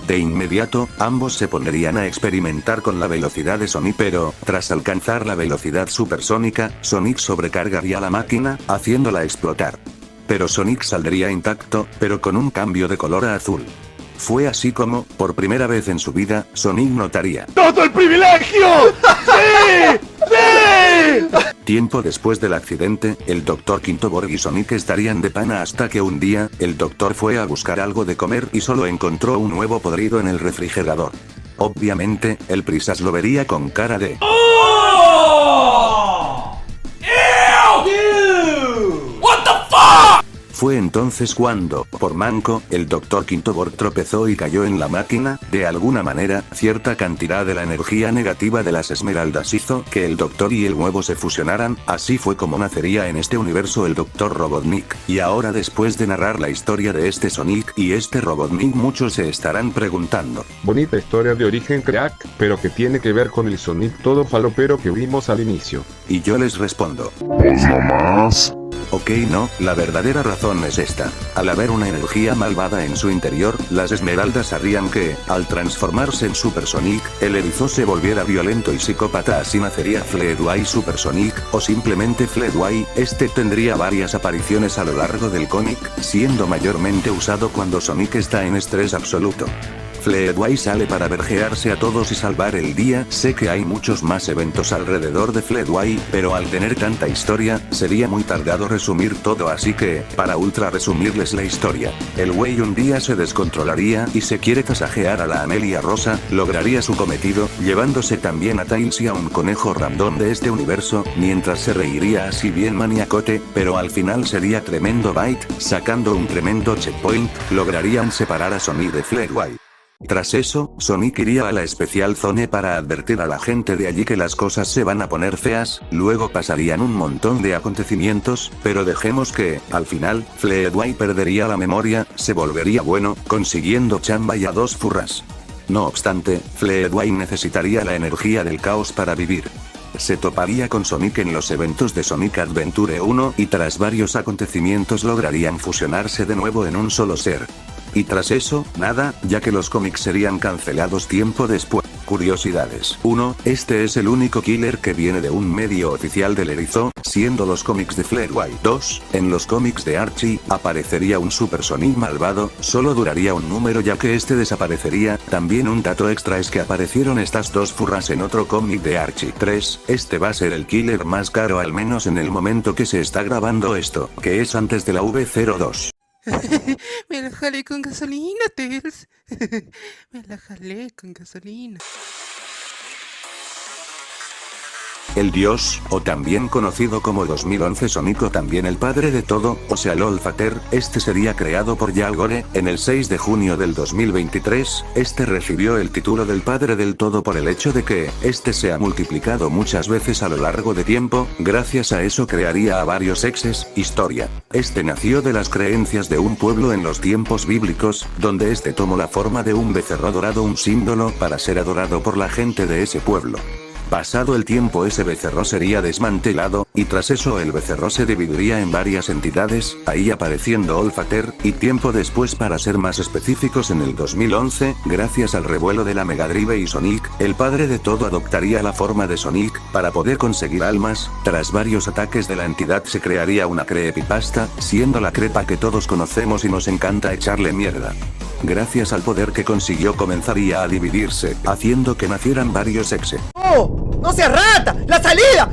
De inmediato, ambos se pondrían a experimentar con la velocidad de Sonic, pero, tras alcanzar la velocidad supersónica, Sonic sobrecargaría la máquina, haciéndola explotar. Pero Sonic saldría intacto, pero con un cambio de color a azul. Fue así como, por primera vez en su vida, Sonic notaría ¡todo el privilegio! ¡Sí! ¡Sí! Tiempo después del accidente, el Dr. Quintoborg y Sonic estarían de pana hasta que un día, el doctor fue a buscar algo de comer y solo encontró un huevo podrido en el refrigerador. Obviamente, el Prisas lo vería con cara de Fue entonces cuando, por manco, el Dr. Quintoborg tropezó y cayó en la máquina. De alguna manera, cierta cantidad de la energía negativa de las esmeraldas hizo que el Doctor y el huevo se fusionaran. Así fue como nacería en este universo el Dr. Robotnik. Y ahora, después de narrar la historia de este Sonic y este Robotnik, muchos se estarán preguntando: bonita historia de origen, crack, pero que tiene que ver con el Sonic todo falopero que vimos al inicio. Y yo les respondo: Pues no más. Ok, no, la verdadera razón es esta. Al haber una energía malvada en su interior, las esmeraldas harían que, al transformarse en Super Sonic, el erizo se volviera violento y psicópata. Así nacería Fledway Super Sonic, o simplemente Fledway. Este tendría varias apariciones a lo largo del cómic, siendo mayormente usado cuando Sonic está en estrés absoluto. Fledway sale para verjearse a todos y salvar el día. Sé que hay muchos más eventos alrededor de Fledway, pero al tener tanta historia, sería muy tardado resumir todo, así que, para ultra resumirles la historia, el güey un día se descontrolaría y se quiere tasajear a la Amelia Rosa, lograría su cometido, llevándose también a Tails y a un conejo random de este universo, mientras se reiría así bien maniacote, pero al final sería tremendo bait, sacando un tremendo checkpoint, lograrían separar a Sonic de Fledway. Tras eso, Sonic iría a la Special Zone para advertir a la gente de allí que las cosas se van a poner feas. Luego pasarían un montón de acontecimientos, pero dejemos que, al final, Fledway perdería la memoria, se volvería bueno, consiguiendo chamba y a dos furras. No obstante, Fledway necesitaría la energía del caos para vivir. Se toparía con Sonic en los eventos de Sonic Adventure 1 y tras varios acontecimientos lograrían fusionarse de nuevo en un solo ser. Y tras eso, nada, ya que los cómics serían cancelados tiempo después. Curiosidades. 1. Este es el único killer que viene de un medio oficial del erizo, siendo los cómics de Fledway. 2. En los cómics de Archie, aparecería un Super Sonic malvado, solo duraría un número ya que este desaparecería. También un dato extra es que aparecieron estas dos furras en otro cómic de Archie. 3. Este va a ser el killer más caro, al menos en el momento que se está grabando esto, que es antes de la V02. Me la jalé con gasolina, Tails. Me la jalé con gasolina. El dios, o también conocido como 2011 Sonic, o también el padre de todo, o sea Lolfater, este sería creado por Yal Gore, en el 6 de junio del 2023, este recibió el título del padre del todo por el hecho de que, este se ha multiplicado muchas veces a lo largo de tiempo, gracias a eso crearía a varios exes. Historia. Este nació de las creencias de un pueblo en los tiempos bíblicos, donde este tomó la forma de un becerro dorado, un símbolo para ser adorado por la gente de ese pueblo. Pasado el tiempo ese becerro sería desmantelado, y tras eso el becerro se dividiría en varias entidades, ahí apareciendo Olfater, y tiempo después, para ser más específicos en el 2011, gracias al revuelo de la Mega Drive y Sonic, el padre de todo adoptaría la forma de Sonic, para poder conseguir almas. Tras varios ataques de la entidad se crearía una creepypasta, siendo la crepa que todos conocemos y nos encanta echarle mierda. Gracias al poder que consiguió comenzaría a dividirse, haciendo que nacieran varios exe. ¡No! ¡No seas rata! ¡La salida!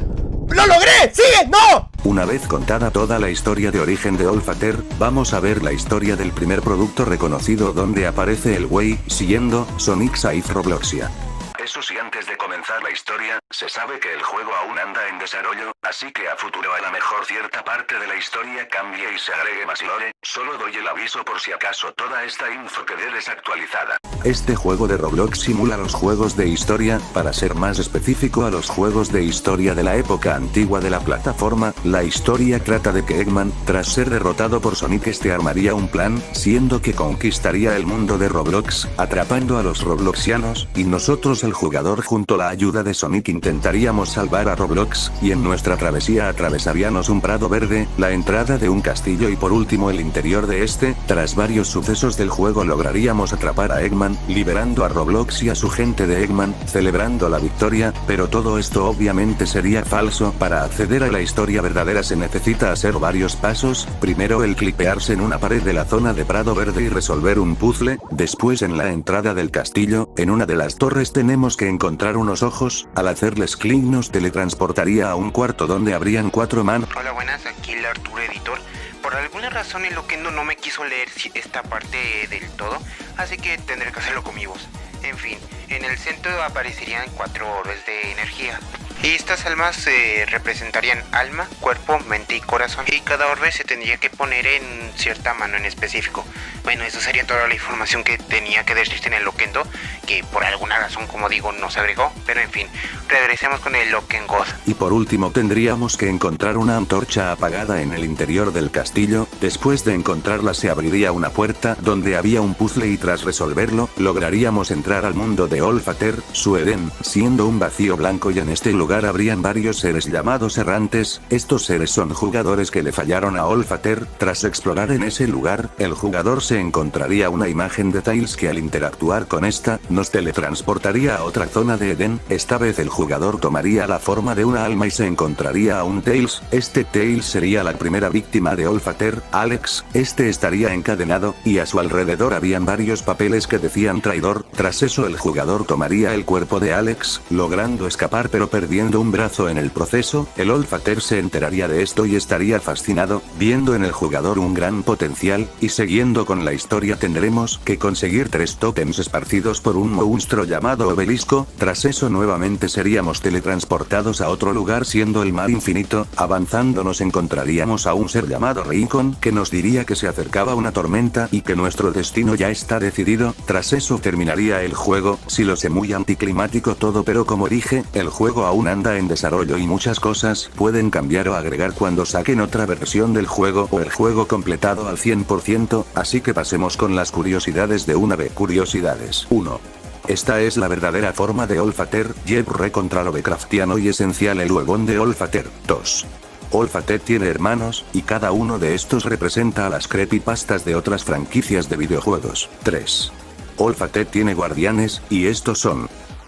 ¡Lo logré! ¡Sigue! ¡No! Una vez contada toda la historia de origen de Olfater, vamos a ver la historia del primer producto reconocido donde aparece el güey, siguiendo Sonic Scythe Robloxia. Eso sí, antes de comenzar la historia, se sabe que el juego aún anda en desarrollo, así que a futuro a lo mejor cierta parte de la historia cambie y se agregue más lore. Solo doy el aviso por si acaso toda esta info quede desactualizada. Este juego de Roblox simula los juegos de historia, para ser más específico a los juegos de historia de la época antigua de la plataforma. La historia trata de que Eggman, tras ser derrotado por Sonic, armaría un plan, siendo que conquistaría el mundo de Roblox, atrapando a los robloxianos, y nosotros el jugador junto a la ayuda de Sonic intentaríamos salvar a Roblox, y en nuestra travesía atravesaríamos un prado verde, la entrada de un castillo y por último el interior de este. Tras varios sucesos del juego lograríamos atrapar a Eggman, liberando a Roblox y a su gente de Eggman, celebrando la victoria, pero todo esto obviamente sería falso. Para acceder a la historia verdadera se necesita hacer varios pasos. Primero el clipearse en una pared de la zona de prado verde y resolver un puzzle. Después, en la entrada del castillo, en una de las torres tenemos que encontrar unos ojos. Al hacerles clic nos teletransportaría a un cuarto donde habrían 4 manos. Hola, buenas, aquí el Arturo Editor. Por alguna razón el Loquendo no me quiso leer esta parte del todo, así que tendré que hacerlo con mi voz. En fin, en el centro aparecerían 4 orbes de energía. Estas almas representarían alma, cuerpo, mente y corazón. Y cada orbe se tendría que poner en cierta mano en específico. Bueno, eso sería toda la información que tenía que decirse en el Loquendo, que por alguna razón, como digo, no se agregó. Pero en fin, regresemos con el Loquengod. Y por último tendríamos que encontrar una antorcha apagada en el interior del castillo. Después de encontrarla se abriría una puerta donde había un puzzle y tras resolverlo, lograríamos entrar al mundo de Olfater, su Edén, siendo un vacío blanco, y en este lugar habrían varios seres llamados errantes. Estos seres son jugadores que le fallaron a Olfater. Tras explorar en ese lugar, el jugador se encontraría una imagen de Tails que al interactuar con esta, nos teletransportaría a otra zona de Edén. Esta vez el jugador tomaría la forma de una alma y se encontraría a un Tails. Este Tails sería la primera víctima de Olfater, Alex. Este estaría encadenado, y a su alrededor habían varios papeles que decían traidor. Tras eso el jugador tomaría el cuerpo de Alex, logrando escapar pero perdiendo un brazo en el proceso. El Olfater se enteraría de esto y estaría fascinado, viendo en el jugador un gran potencial, y siguiendo con la historia tendremos que conseguir 3 tótems esparcidos por un monstruo llamado Obelisco. Tras eso nuevamente seríamos teletransportados a otro lugar siendo el mar infinito. Avanzando nos encontraríamos a un ser llamado Rincon que nos diría que se acercaba una tormenta y que nuestro destino ya está decidido. Tras eso terminaría el juego. Si lo sé, muy anticlimático todo, pero como dije, el juego aún anda en desarrollo y muchas cosas pueden cambiar o agregar cuando saquen otra versión del juego o el juego completado al 100%, así que pasemos con las curiosidades de una vez. Curiosidades 1. Esta es la verdadera forma de Olfater, Jeb recontra Lovecraftiano y esencial el huevón de Olfater. 2. Olfater tiene hermanos, y cada uno de estos representa a las creepypastas de otras franquicias de videojuegos. 3. Olfater tiene guardianes, y estos son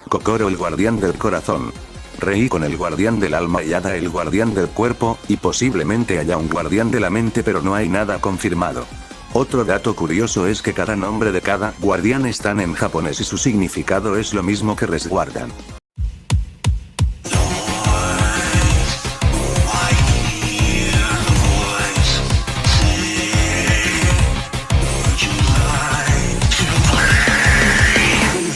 Kokoro, el guardián del corazón, Reikon, el guardián del alma, y Ada, el guardián del cuerpo, y posiblemente haya un guardián de la mente, pero no hay nada confirmado. Otro dato curioso es que cada nombre de cada guardián están en japonés y su significado es lo mismo que resguardan.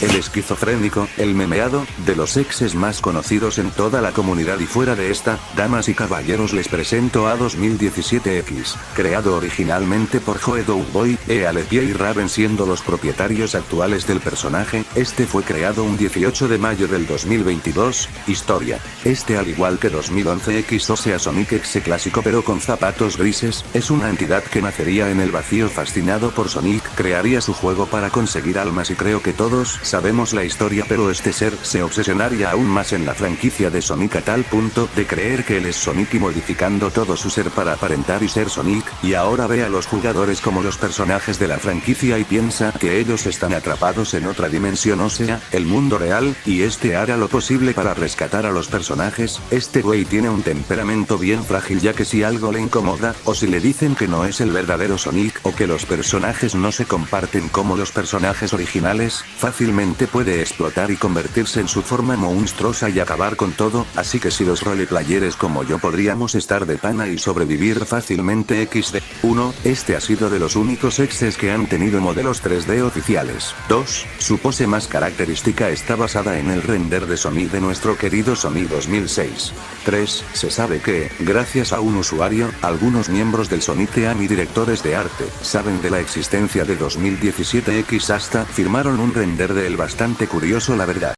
El esquizofrénico, el memeado, de los exes más conocidos en toda la comunidad y fuera de esta, damas y caballeros, les presento a 2017X, creado originalmente por Joe Doughboy, Alepie y Raven siendo los propietarios actuales del personaje. Este fue creado un 18 de mayo del 2022, historia. Este, al igual que 2011X, o sea Sonic X clásico pero con zapatos grises, es una entidad que nacería en el vacío fascinado por Sonic, crearía su juego para conseguir almas y creo que todos sabemos la historia, pero este ser se obsesionaría aún más en la franquicia de Sonic a tal punto de creer que él es Sonic y modificando todo su ser para aparentar y ser Sonic, y ahora ve a los jugadores como los personajes de la franquicia y piensa que ellos están atrapados en otra dimensión, o sea, el mundo real, y este hará lo posible para rescatar a los personajes. Este güey tiene un temperamento bien frágil, ya que si algo le incomoda, o si le dicen que no es el verdadero Sonic, o que los personajes no se comparten como los personajes originales, fácilmente puede explotar y convertirse en su forma monstruosa y acabar con todo, así que si los roleplayers como yo podríamos estar de pana y sobrevivir fácilmente. XD 1. Este ha sido de los únicos exes que han tenido modelos 3D oficiales. 2. Su pose más característica está basada en el render de Sonic de nuestro querido Sonic 2006. 3. Se sabe que, gracias a un usuario, algunos miembros del Sonic Team y directores de arte, saben de la existencia de 2017X hasta firmaron un render de él bastante curioso, la verdad.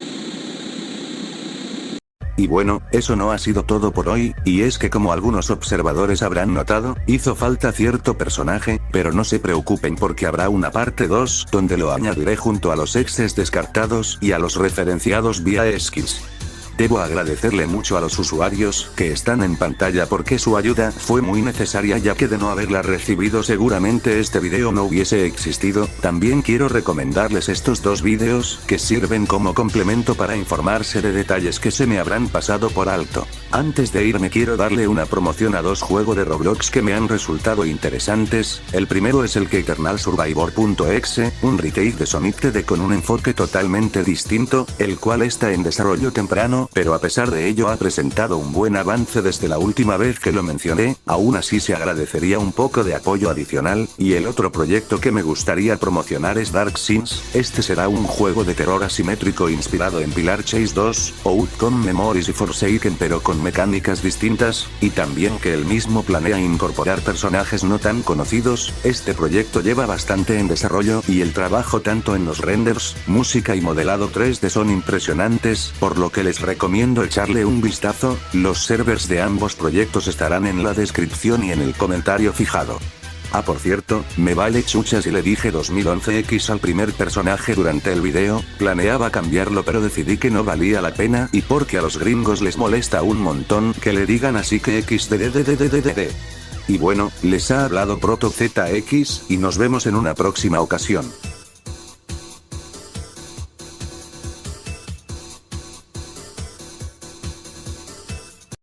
Y bueno, eso no ha sido todo por hoy, y es que como algunos observadores habrán notado, hizo falta cierto personaje, pero no se preocupen porque habrá una parte 2, donde lo añadiré junto a los exes descartados y a los referenciados vía skills. Debo agradecerle mucho a los usuarios que están en pantalla porque su ayuda fue muy necesaria, ya que de no haberla recibido seguramente este video no hubiese existido. También quiero recomendarles estos dos videos que sirven como complemento para informarse de detalles que se me habrán pasado por alto. Antes de irme quiero darle una promoción a dos juegos de Roblox que me han resultado interesantes. El primero es el que Eternal Survivor.exe, un retake de Sonic 3D con un enfoque totalmente distinto, el cual está en desarrollo temprano. mucho, pero a pesar de ello ha presentado un buen avance desde la última vez que lo mencioné. Aún así se agradecería un poco de apoyo adicional, y el otro proyecto que me gustaría promocionar es Dark Sins. Este será un juego de terror asimétrico inspirado en Pillar Chase 2, Outcome Memories y Forsaken, pero con mecánicas distintas, y también que él mismo planea incorporar personajes no tan conocidos. Este proyecto lleva bastante en desarrollo, y el trabajo tanto en los renders, música y modelado 3D son impresionantes, por lo que les recomiendo echarle un vistazo. Los servers de ambos proyectos estarán en la descripción y en el comentario fijado. Ah, por cierto, me vale chucha si le dije 2011X al primer personaje durante el video. Planeaba cambiarlo pero decidí que no valía la pena, y porque a los gringos les molesta un montón que le digan así que XDDDDDD. Y bueno, les ha hablado ProtoZX, y nos vemos en una próxima ocasión.